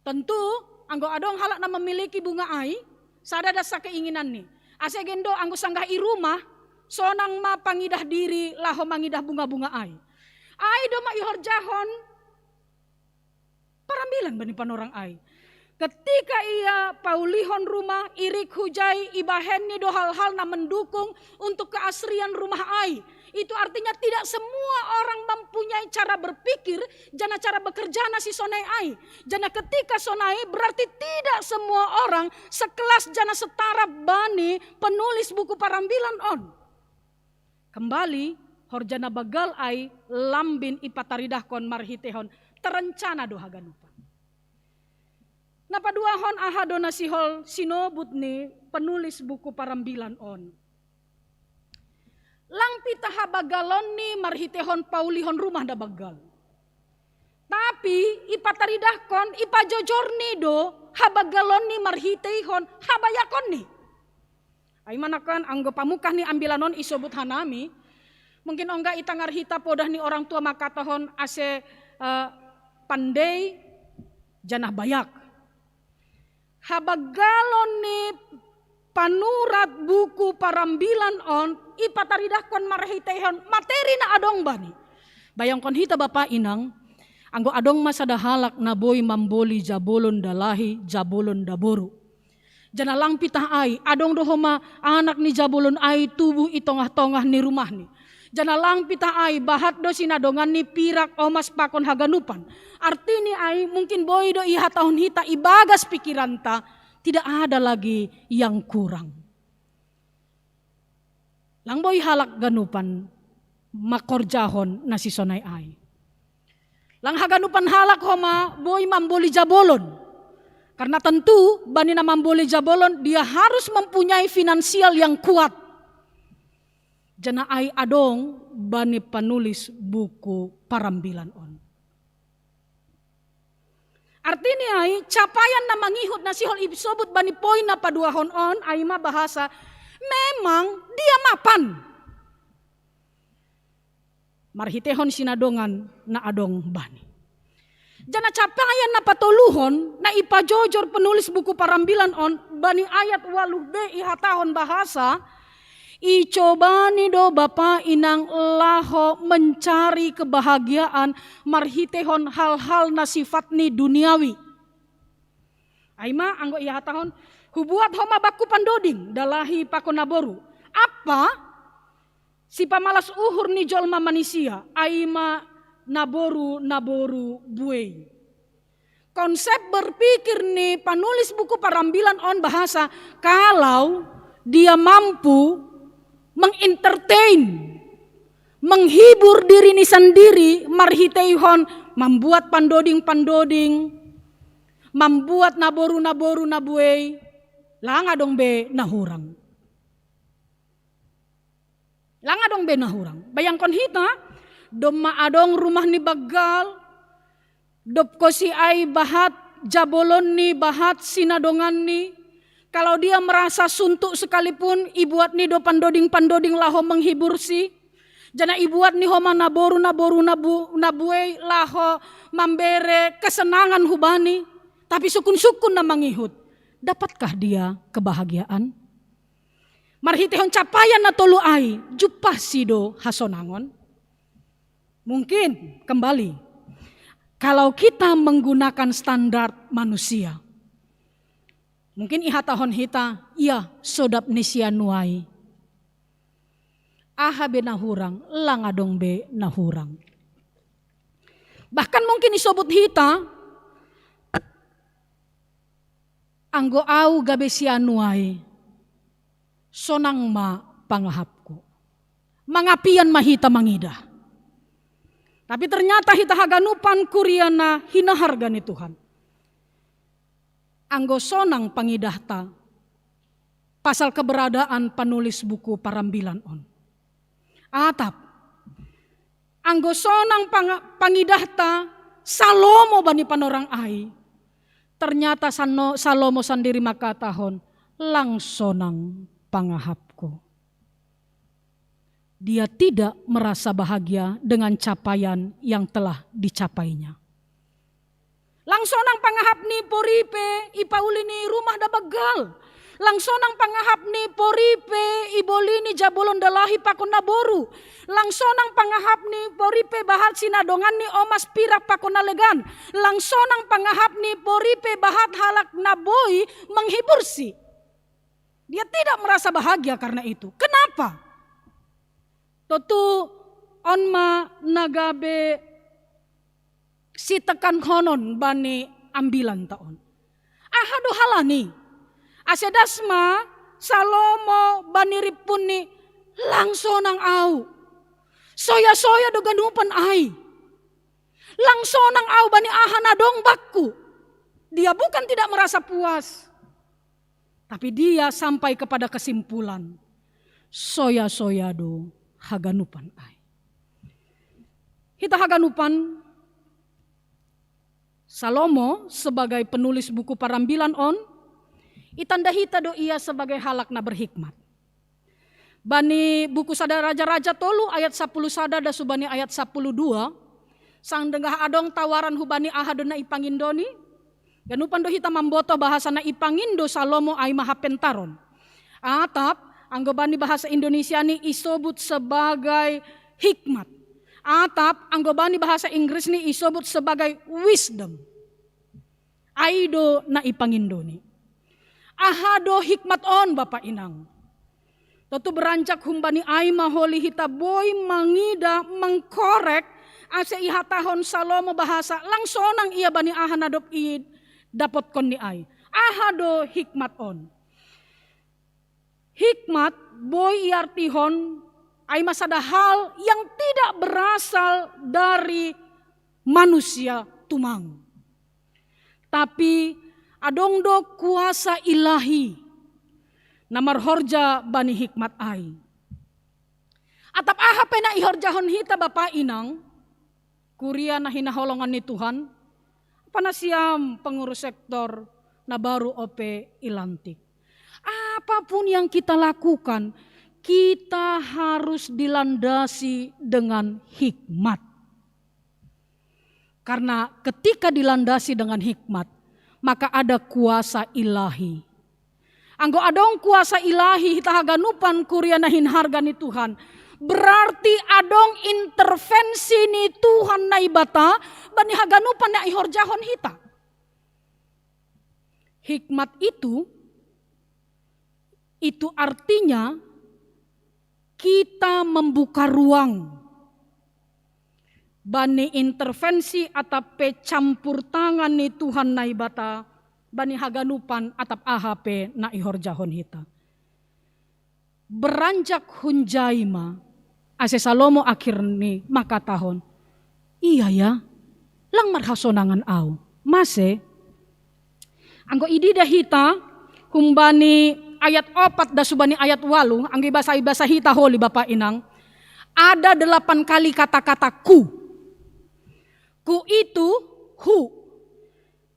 Tentu anggo adong halak na memiliki bunga ai. Sada dasa keinginan ni. Ase gendo anggo sanggah i rumah. Sonang ma pangidah diri laho mangidah bunga-bunga ai. Ai doma ihorjahon parambilan bani panorang ai. Ketika ia paulihon rumah, irik hujai, ibahenni do hal-hal na mendukung untuk keasrian rumah ai. Itu artinya tidak semua orang mempunyai cara berpikir, jana cara bekerja nasi sonai ai. Jana ketika sonai berarti tidak semua orang sekelas jana setara bani penulis buku parambilan on. Kembali horjana bagal ai lambin ipataridahkon marhitehon terencana doha ganupan. Napa duahon ahadona sihol sinobut ni penulis buku parambilan on. Lang pita habagalon ni marhitehon paulihon rumah da bagal. Tapi ipataridahkon ipajojor ni do habagalon ni marhitehon habayakon ni. Ay manakan anggo pamukah ni ambilanon isobut hanami. Mungkin ongga itangar hita podah ni orang tua makatahon ase pandai janah bayak. Habagalon ni panurat buku parambilan on ipataridahkon marhitehon materi na adong bani. Bayangkon hita bapa inang anggo adong masada halak na boy mamboli jabolon dalahi jabolon daboru. Janalang pitah ai adong dohoma anak ni jabolon ai tubuh itongah-tongah ni rumah ni. Janalang pitah ai bahat do sinadongan ni pirak omas pakon haganupan. Artini ai mungkin boy do iha tahun hita ibagas pikiran ta tidak ada lagi yang kurang. Lang boy halak ganupan makorjahon nasi sonai ai. Lang haganupan halak homa boy mamboli jabolon. Karena tentu bani na mamboli jabolon dia harus mempunyai finansial yang kuat. Jana ai adong bani penulis buku parambilan on. Artinya ai capaian na mangihut na sihol ibsobut bani poin na paduahon on ai ma bahasa memang dia mapan. Marhitehon sinadongan na adong bani. Jana capaian na patoluhon na ipajojor penulis buku parambilan on bani ayat 8b ihatahon bahasa icobani do bapa inang laho mencari kebahagiaan marhitehon hal-hal na sifat ni duniawi. Aima anggo ihatahon hubuat homa baku pandoding dalahi pakonaboru. Apa si pamalas uhur ni jolma manusia aima naboru buey. Konsep berpikir nih penulis buku parambilan on bahasa kalau dia mampu mengentertain, menghibur diri ni sendiri marhiteihon membuat pandoding, membuat naboru nabuey langa dong be nahurang. Langa dong be nahurang. Bayangkan hita doma adong rumah ni bagal, dop kosi ai bahat jabolon ni bahat sinadongan ni. Kalau dia merasa suntuk sekalipun ibuat ni do pandoding laho menghibur si. Jana ibuat ni homa naboru nabuei laho membere kesenangan hubani. Tapi sukun-sukun na mangihut. Dapatkah dia kebahagiaan? Marhitehon capaian na tolu ai jupah sido hasonangon. Mungkin kembali, kalau kita menggunakan standar manusia, mungkin ihatahon hita, iya sodap nisia nuai. Aha be nahurang, lang adong be nahurang. Bahkan mungkin isobut hita, anggo au gabe sia nuai, sonang ma pangahapku. Mangapian mahita mangidah. Tapi ternyata hita haganupan kuriana hina harga ni Tuhan. Anggo sonang pangidahta pasal keberadaan penulis buku parambilan on. Atap anggo sonang pangidahta Salomo bani panorang ai. Ternyata Salomo sendiri makatahon lang sonang pangahapku. Dia tidak merasa bahagia dengan capaian yang telah dicapainya. Langsung nang pangahap ni poripe ipauli ni rumah da bagal. Langsonang pangahap ni poripe ibolini jabolon dalahi pakon naboru. Langsonang pangahap ni poripe bahat sinadongan ni omas pirak pakon nalegan. Langsonang pangahap ni poripe bahat halak naboi menghibur si. Dia tidak merasa bahagia karena itu. Kenapa? Totu onma nagabe si tekan konon bani ambilan taon. Ahado halani. Asedasma Salomo baniripun ni langsonang au. Soya-soya do ganupan ai. Langsonang au bani ahana dong bakku. Dia bukan tidak merasa puas. Tapi dia sampai kepada kesimpulan. Soya-soya do haganupan ai. Hita haganupan Salomo sebagai penulis buku Parambilan on itanda hita do ia sebagai halak na berhikmat. Bani buku sada raja-raja tolu ayat 10 sada da subani ayat 12 sang denggah adong tawaran hubani ahado na ipangindoni. Ganupan do hita mamboto bahasa na ipangindo Salomo ay mahapentaron. Atap anggo bani bahasa Indonesia ni isobut sebagai hikmat. Atap anggo bani bahasa Inggris ni isobut sebagai wisdom. Aido na ipangindoni. Ahado hikmat on Bapak Inang. Tentu beranjak humbani aima holi hita boy mangida mengkorek ase iha tahon Salomo bahasa langsonang ia bani ahan adop i dapot kon ni ai. Ahado hikmat on. Hikmat boy iartihon ai masada hal yang tidak berasal dari manusia tumang. Tapi adong do kuasa ilahi namar horja bani hikmat ai. Atap aha pena ihorjahon hita Bapak Inang kuria na hinaholongan ni Tuhan panasiam pengurus sektor na baru ope ilantik. Apapun yang kita lakukan kita harus dilandasi dengan hikmat. Karena ketika dilandasi dengan hikmat maka ada kuasa ilahi. Anggo adong kuasa ilahi hita haganupan kuria nahin harga ni Tuhan. Berarti adong intervensi ni Tuhan na ibata bani haganupan na ihorjahon hita. Hikmat itu artinya kita membuka ruang bani intervensi atap campur tangan ni Tuhan na ibata bani haganupan atap ahape na ihorjahon hita. Beranjak hunjaima ase Salomo akhir ni makatahon. Iya ya, lang marhasonangan au. Mase anggo idida hita humbani ayat 4 da subani ayat 8 anggo ibasa hita holi Bapak Inang. Ada 8 kali kata-kata ku. Ku itu hu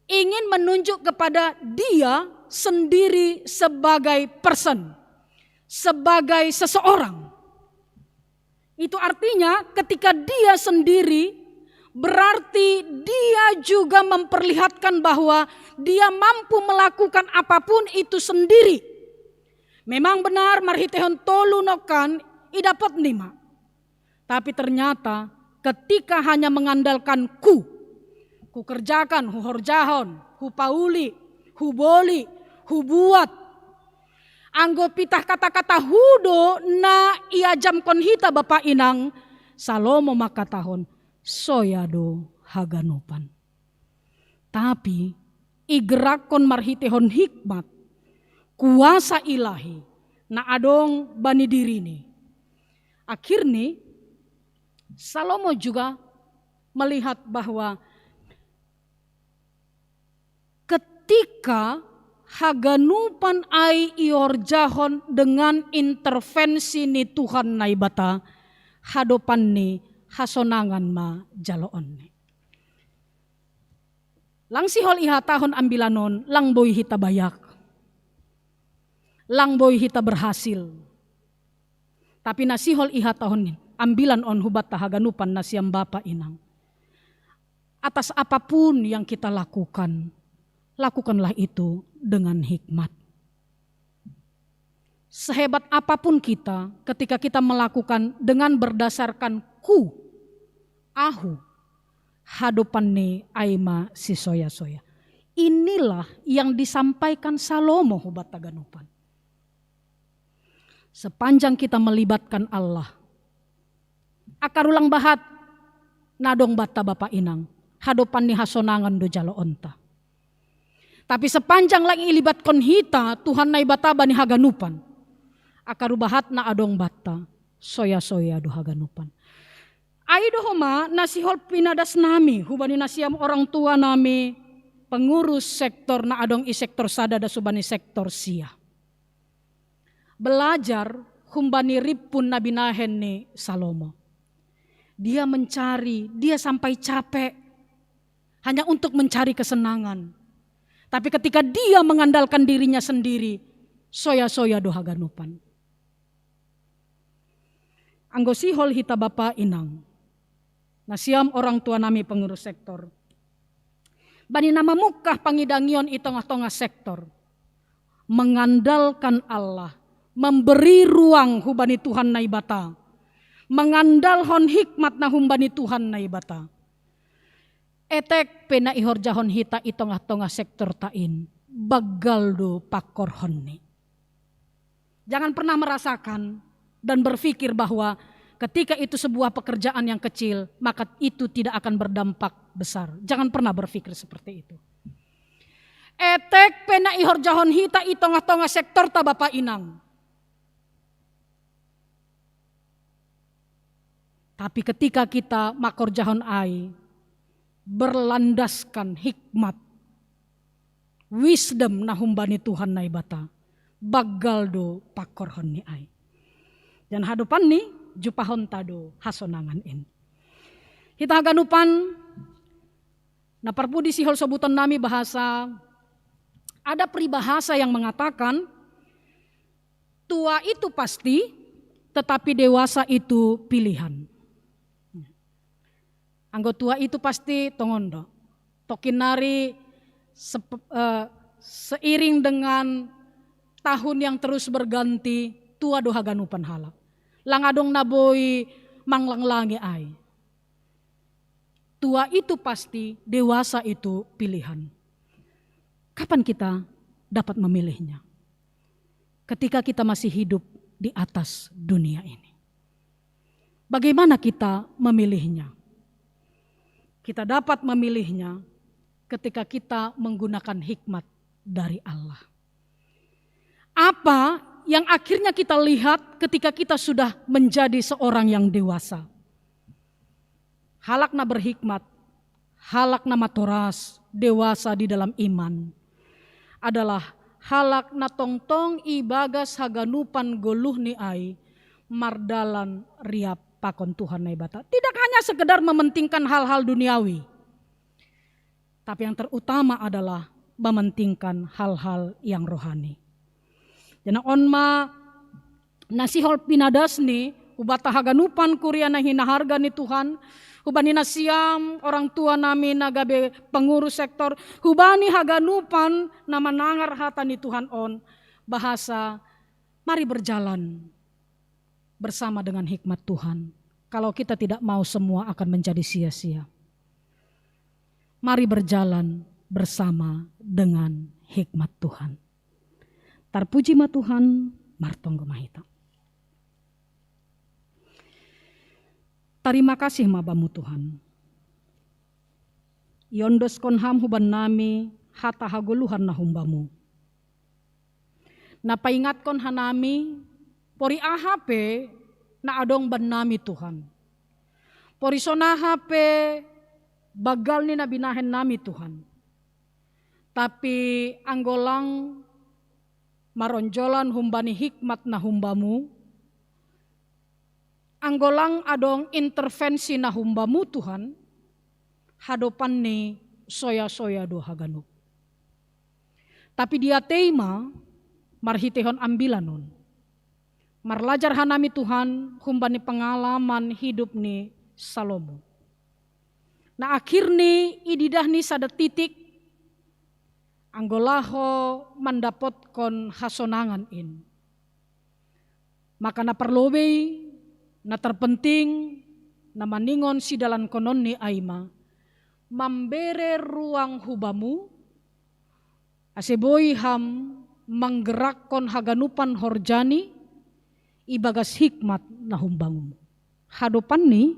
ingin menunjuk kepada dia sendiri sebagai person, sebagai seseorang. Itu artinya ketika dia sendiri berarti dia juga memperlihatkan bahwa dia mampu melakukan apapun itu sendiri. Memang benar marhitehon tolu nokan idapot nima. Tapi ternyata ketika hanya mengandalkan ku kerjakan, hu horjahon, hu pauli, hu boli, hu buat. Anggo pitah kata-kata hudo na iajam kon hita Bapak Inang, Salomo makatahon, soyado haganupan. Tapi igerakon marhitehon hikmat, kuasa ilahi, na adong bani diri ni. Akhirnya Salomo juga melihat bahwa ketika haganupan ai iorjahon dengan intervensi ni Tuhan naibata hadopan ni hasonangan ma jaloon ni. Lang sihol iha tahon ambilanon lang boy hita bayak. Lang boy hita berhasil. Tapi nasihol iha tahon ambilan on hubat tahaganupan na siyang Bapa Inang. Atas apapun yang kita lakukan, lakukanlah itu dengan hikmat. sehebat apapun kita, ketika kita melakukan dengan berdasarkan ku, ahu, hadopane aima si soya-soya. Inilah yang disampaikan Salomo hubat taganupan. Sepanjang kita melibatkan Allah, akar ulang bahat, nadong bata bapa inang, hadopan ni hasonangan do jalo onta. Tapi sepanjang lagi ilibatkan hita, Tuhan na ibata bani haganupan. Akar bahat na adong bata, soya-soya do haganupan. Ay do homa nasihol pinadas nami, hubani nasiam orang tua nami, pengurus sektor na adong i sektor sada da subani sektor sia. Belajar humbani ripun na binahen ni Salomo. Dia mencari, dia sampai capek hanya untuk mencari kesenangan. Tapi ketika dia mengandalkan dirinya sendiri, soya-soya do haganupan. Anggo sihol hita bapa inang, nasiam orang tua nami pengurus sektor. Bani nama mukah pangidangion i tengah-tengah sektor. Mengandalkan Allah, memberi ruang hubani Tuhan na ibata. Mengandalkan hikmat na humbani Tuhan na ibata. Etek pena ihorjahon hita i tengah-tengah sektor tain. Bagal do pakorhonni. Jangan pernah merasakan dan berpikir bahwa ketika itu sebuah pekerjaan yang kecil, maka itu tidak akan berdampak besar. Jangan pernah berpikir seperti itu. Etek pena ihorjahon hita i tengah-tengah sektor ta bapa inang. Tapi ketika kita makorjahon ai, berlandaskan hikmat, wisdom na humbani Tuhan na ibata, bagal do pakorhon ni ai. Dan hadupan ni jupahon tado hasonangan in. Hita haganupan na parpudi sihol sobuton nami bahasa, ada peribahasa yang mengatakan tua itu pasti tetapi dewasa itu pilihan. Anggo tua itu pasti tongondo. Tokinari seiring dengan tahun yang terus berganti, tua do haganupan halak. Langadong naboy manglanglangi ai. Tua itu pasti, dewasa itu pilihan. Kapan kita dapat memilihnya? Ketika kita masih hidup di atas dunia ini. Bagaimana kita memilihnya? Kita dapat memilihnya ketika kita menggunakan hikmat dari Allah. Apa yang akhirnya kita lihat ketika kita sudah menjadi seorang yang dewasa? Halakna berhikmat, halakna matoras, dewasa di dalam iman. Adalah halakna tongtong ibagas haganupan goluh ni ai, mardalan riap pakon Tuhan na ibata. Tidak hanya sekedar mementingkan hal-hal duniawi. Tapi yang terutama adalah mementingkan hal-hal yang rohani. Jana onma nasihol pinadas ni ubata haganupan kuria na hinaharga ni Tuhan. Hubani nasiam orang tua nami nagabe pengurus sektor. Hubani haganupan na manangar hata ni Tuhan on. Bahasa mari berjalan bersama dengan hikmat Tuhan. Kalau kita tidak mau semua akan menjadi sia-sia. Mari berjalan bersama dengan hikmat Tuhan. Tarpuji ma Tuhan, martonggo mahita. Terima kasih mabamu Tuhan. Yondos konham huban nami hata haguluhan na humbamu. Napaingatkon hanami pori ahape na adong ban nami Tuhan. Pori sonahape bagal ni nabinahen nami Tuhan. Tapi anggolang maronjolan humbani hikmat na humbamu. Anggolang adong intervensi na humbamu Tuhan. Hadopan ni soya-soya do haganup. Tapi dia tema marhitehon ambilanon. Marlajar hanami Tuhan humbani pengalaman hidup ni Salomo. Na akhir ni ididah ni sada titik anggolaho mendapatkan hasonangan in. Maka na perlobei, na terpenting, na maningon si dalan konon ni Aima, mambere ruang hubamu, aseboy ham manggerakon haganupan horjani, ibagas hikmat na humbangumu. Hadopan ni,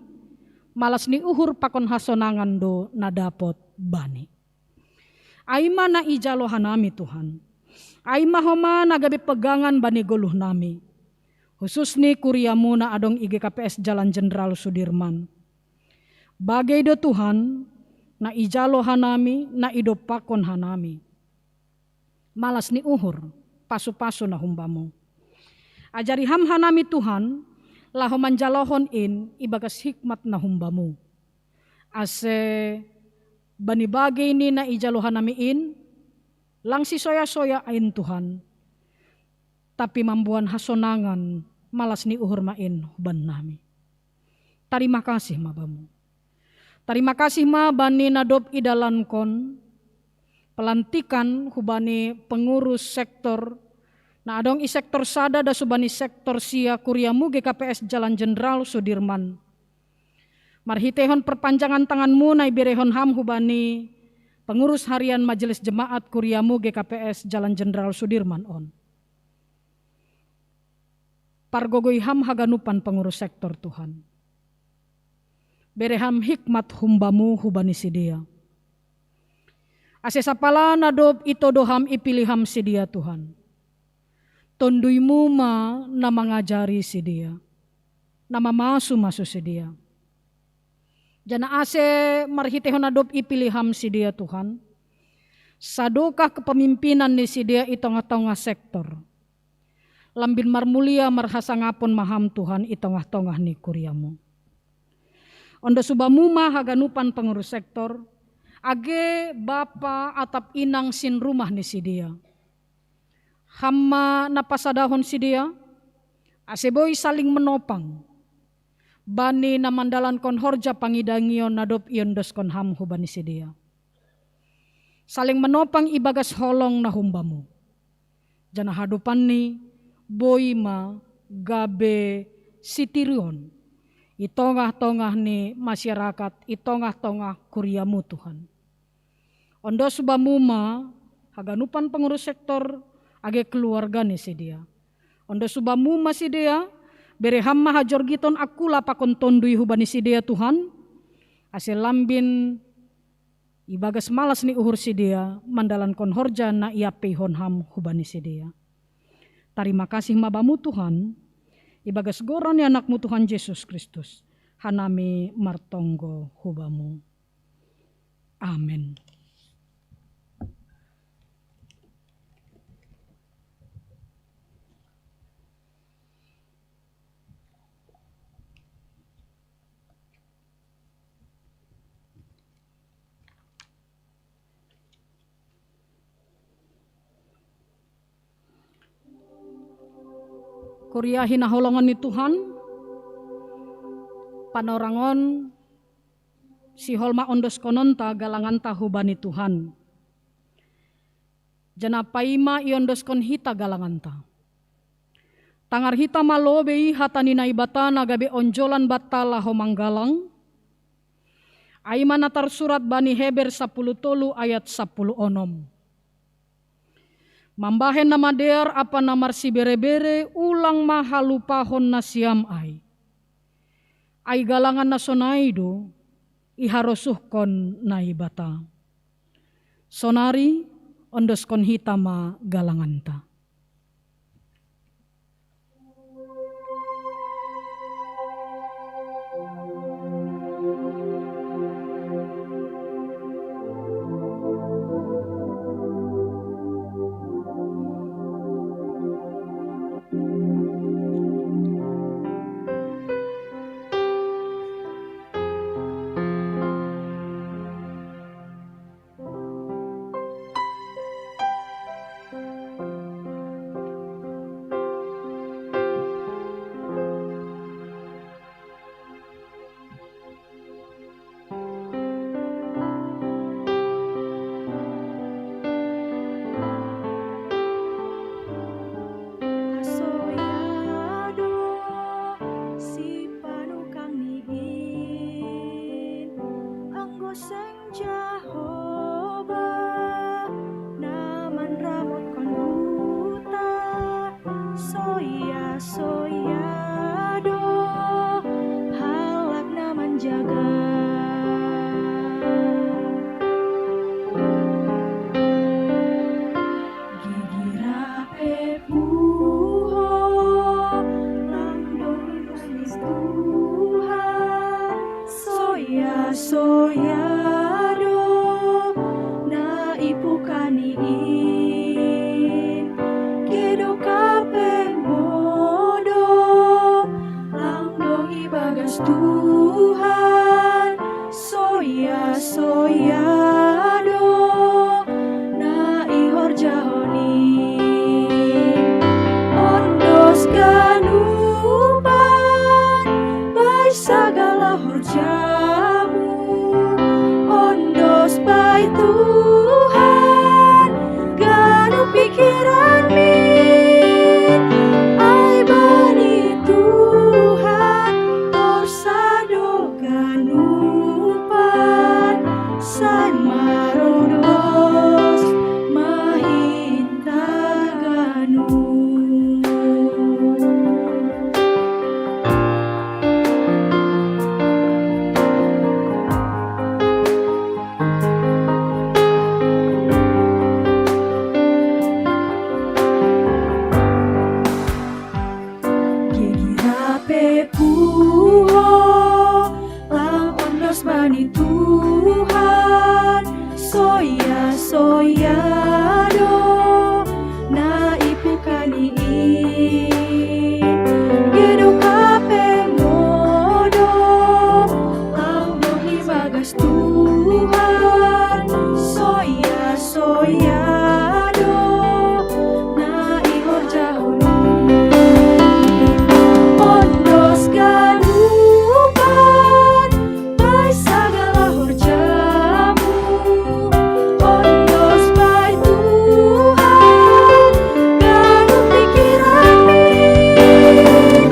malas ni uhur pakon hasonangan do na dapot bani. Aima na ijalo hanami Tuhan. Aima homa nagabi pegangan bani goluh nami. Khusus ni kuriamu na adong IGKPS Jalan Jenderal Sudirman. Bagai do Tuhan, na ijalo hanami, na idopakon hanami. Malas ni uhur, pasu-pasu na humbamu. Ajari ham hanami Tuhan, laho manjalohon in, ibagas hikmat na humbamu. Ase bani bagay ni na ijalo hanami in, lang si soya-soya ain Tuhan. Tapi mambuan hasonangan, malas ni uhur main huban nami. Terima kasih mabamu. Terima kasih ma bani nadop idalan kon, pelantikan hubani pengurus sektor, na adong i sektor sada da subani sektor sia kuriamu GKPS Jalan Jenderal Sudirman. Marhitehon perpanjangan tanganmu na iberehon ham hubani pengurus harian Majelis Jemaat kuriamu GKPS Jalan Jenderal Sudirman on. Pargogoy ham haganupan pengurus sektor Tuhan. Bereham hikmat humbamu hubani sidia. Ase sapala nadob ito doham ipiliham sidia Tuhan. Tonduymu ma na mangajari sidia. Na mamasu-masu sidia. Jana ase marhitehon nadob ipiliham sidia Tuhan. Sadokah kepemimpinan ni sidia itong-tongah sektor. Lambin marmulia marhasangapon maham Tuhan itongah-tongah ni kuriamu. Ondo subamu ma haganupan pengurus sektor, age bapa atap inang sin rumah ni sidia. Hamma napasadahon sidia, aseboy saling menopang. Bani na mandalan kon horja pangidangion nadop iondos kon ham hubani sidia. Saling menopang ibagas holong na humbamu. Jana hadupan ni boima gabe sitirion, itongah-tongah ni masyarakat, itongah-tongah kuriamu Tuhan. Ondo subamuma haganupan pengurus sektor age keluarga ni sidia. Ondo subamuma sidia bereham mahajor giton akula pakon tondui hubani sidia Tuhan. Ase lambin ibagas malas ni uhur sidia mandalan kon horja na ia peihon ham hubani sidia. Terima kasih mabamu Tuhan, ibagas goron ni anakmu Tuhan Yesus Kristus, hanami martonggo hubamu. Amin. Kuriahi naholongan ni Tuhan, panorangon si holma ondos kononta galangan tahu bani Tuhan. Jana paima iondos kon hita galangan ta. Tangar hita malobei hatani naibata nagabe onjolan batala homanggalang. Aima natar surat bani Heber 10 tolu ayat 10 onom. Mambahen nama dear apa namar si bere-bere ulang mahalupahon na siam ay. Ay galangan na sonaido iharosuhkon na ibata. Sonari ondos kon hitama galanganta. soyado halak na menjaga gigira pepuho landong manis Tuhan soyado na ipukaniin kedo kape modo langdong ibagas Tuhan soyado na ihor jahoni ondos ganupan bai segala horjamu ondos bai Tuhan ganu pikiran min ai bani Tuhan torsado ganupan san marodos mahinta ganu gigira pepuho lang ondos bani Tuhan soyado na ipukaniin gedo kape modo langdong ibagas Tuhan soyado na ihor jahoni ondos ganupan bai segala horjamu ondos bai Tuhan ganu pikiran min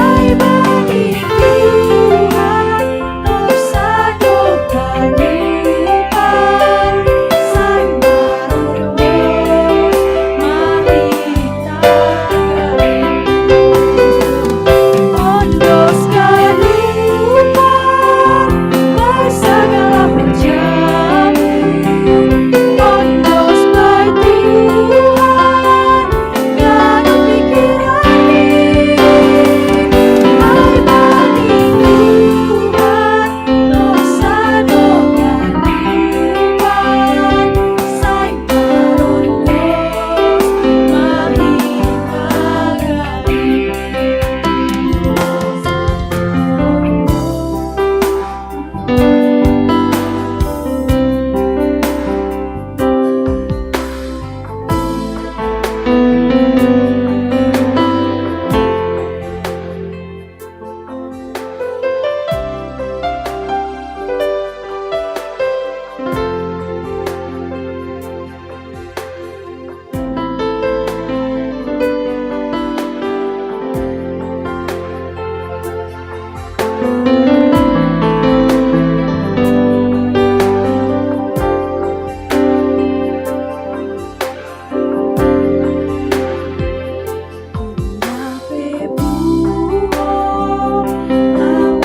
ai bani Tuhan torsado ganupan san marodos mahita ondos ganupan bai segala horjamu ondos bai Tuhan ganu pikiran min ai bani Tuhan torsado ganupan san marodos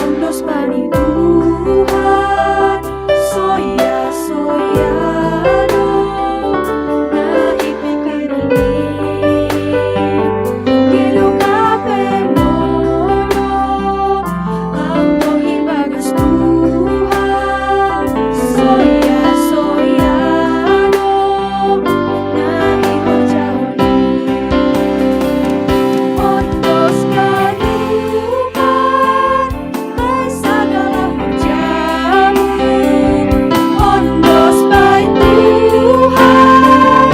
ondos bani Tuhan soyado na ipukaniin gedo kape modo langdong ibagas Tuhan soyado na ihor jahoni ondos ganupan bai segala horjamu ondos bai Tuhan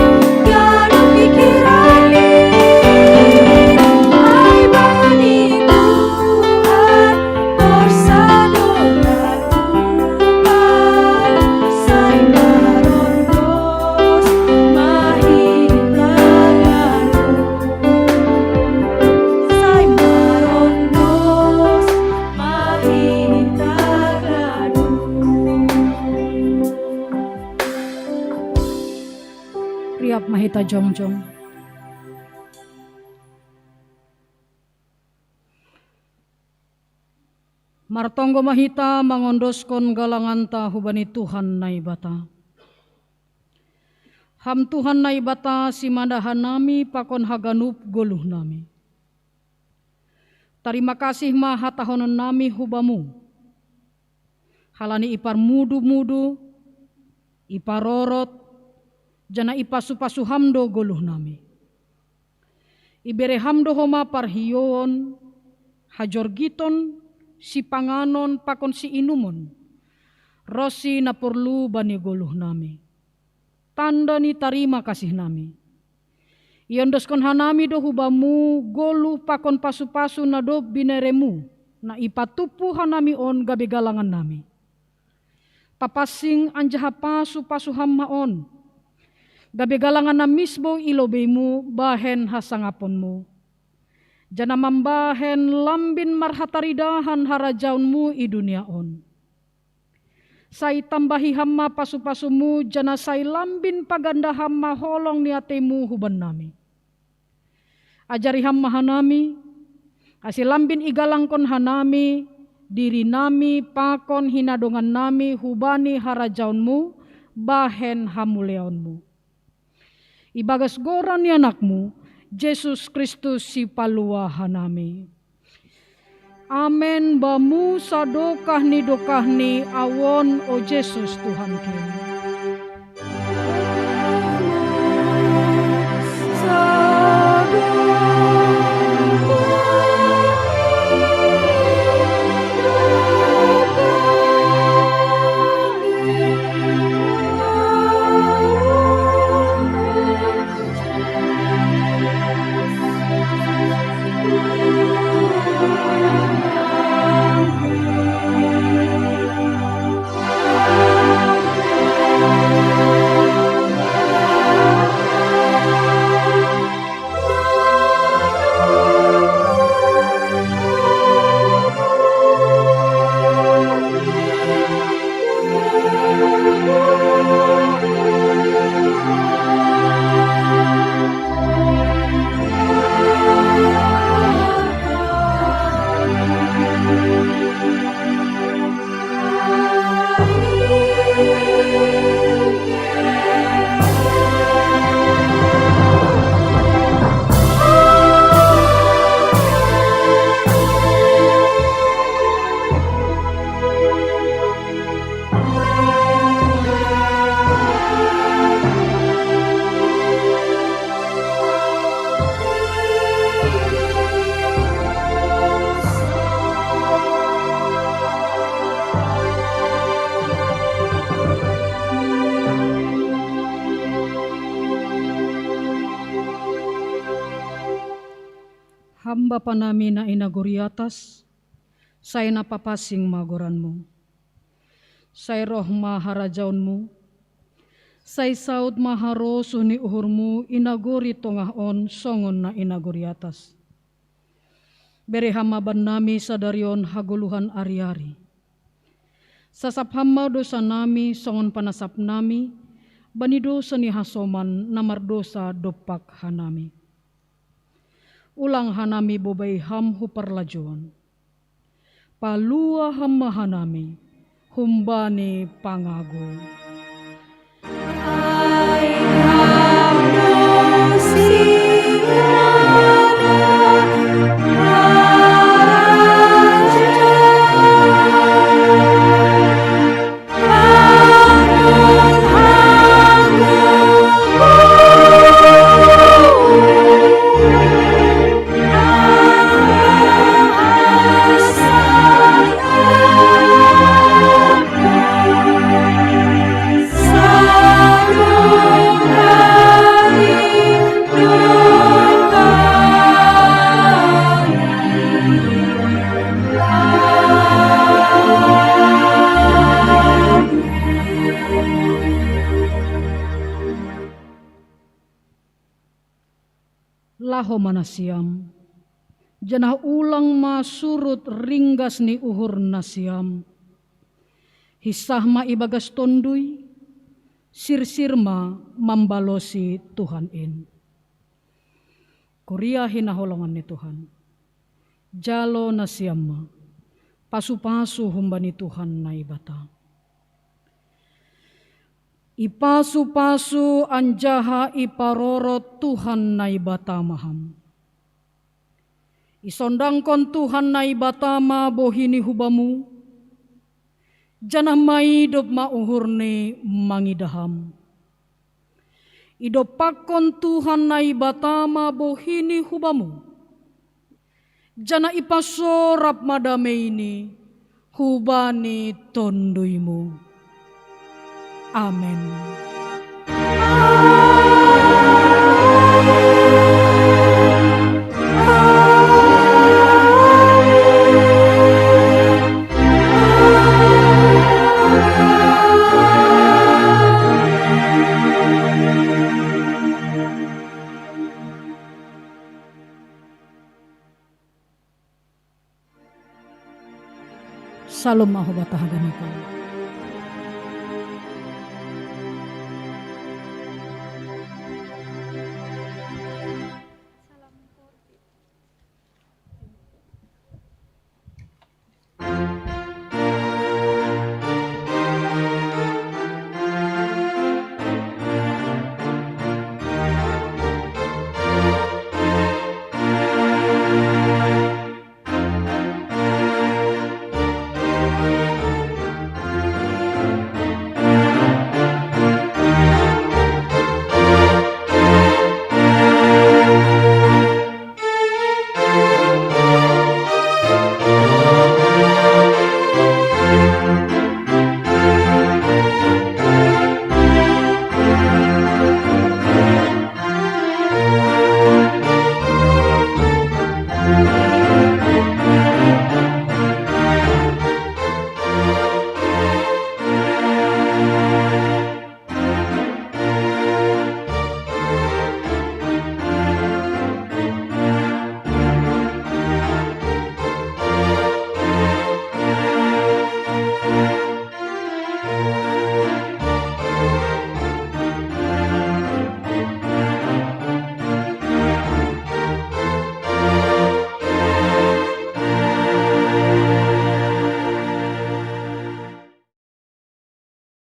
ganu pikiran min ai bani Tuhan torsado ganupan san marodos mahita ganu sai marodos mahita ganu Riap mahita jongjong Martonggo mahita mangondoskon galanganta hubani Tuhan naibata. Ham Tuhan naibata si mandahan nami pakon haganup goluh nami. Terima kasih mahatahonon nami hubamu. Halani ipar mudu-mudu, ipar rorot, jana ipasupasu hamdo goluh nami. Ibere hamdo homa parhiyon, hajor giton, si panganon pakon si inumon, rosi na perlu bani goluh nami. Tanda ni tarima kasih nami. Iondoskon hanami do hubamu goluh pakon pasu-pasu na do bineremu, na ipatupu hanami on gabe galangan nami. Papasing anjaha pasu-pasu hamma on, gabe galangan na misbo ilobemu bahen hasangaponmu. Jana mambahen lambin marhataridahan harajaunmu i dunia on. Sai tambahi hamma pasu-pasumu jana sai lambin paganda hamma holong niatemu huban nami. Ajari hamma hanami, asi lambin igalangkon hanami, diri nami pakon hinadongan nami hubani harajaunmu bahen hamuleonmu. Ibagas goran ni anakmu, Yesus Kristus si palua hanami. Amen bamu sadokah ni awon o Yesus Tuhan kini. Hamba panami na inaguri atas, say napapasing magoranmu. Say roh maharajaunmu, say saud maharoso ni uhurmu inaguri tongahon songon na inaguri atas. Bere hamaban nami sadarion haguluhan ari-ari. Sasap hama dosa nami songon panasap nami, bani dosa ni hasoman namar dosa dopak hanami. Ulang hanami bobay ham huparlajuan. Palua hamma hanami, humbani pangago. Ay Laho manasiam, janah ulang masurut ringgas ni uhur nasiam. Hisah ma ibagas tondui, sirsir ma mambalosi Tuhan in. Kuria hinaholongan ni Tuhan. Jalo nasiam ma, pasu-pasu humbani Tuhan na ibata. Ipasu-pasu anjaha iparorot Tuhan na ibata maham. Isondangkon Tuhan na ibata ma bohini hubamu, janah mai idop mauhurne mangidaham. Idopakon Tuhan na ibata ma bohini hubamu, jana ipasorap madameini hubani tonduimu. Amen. Salom mahobatahaganikan.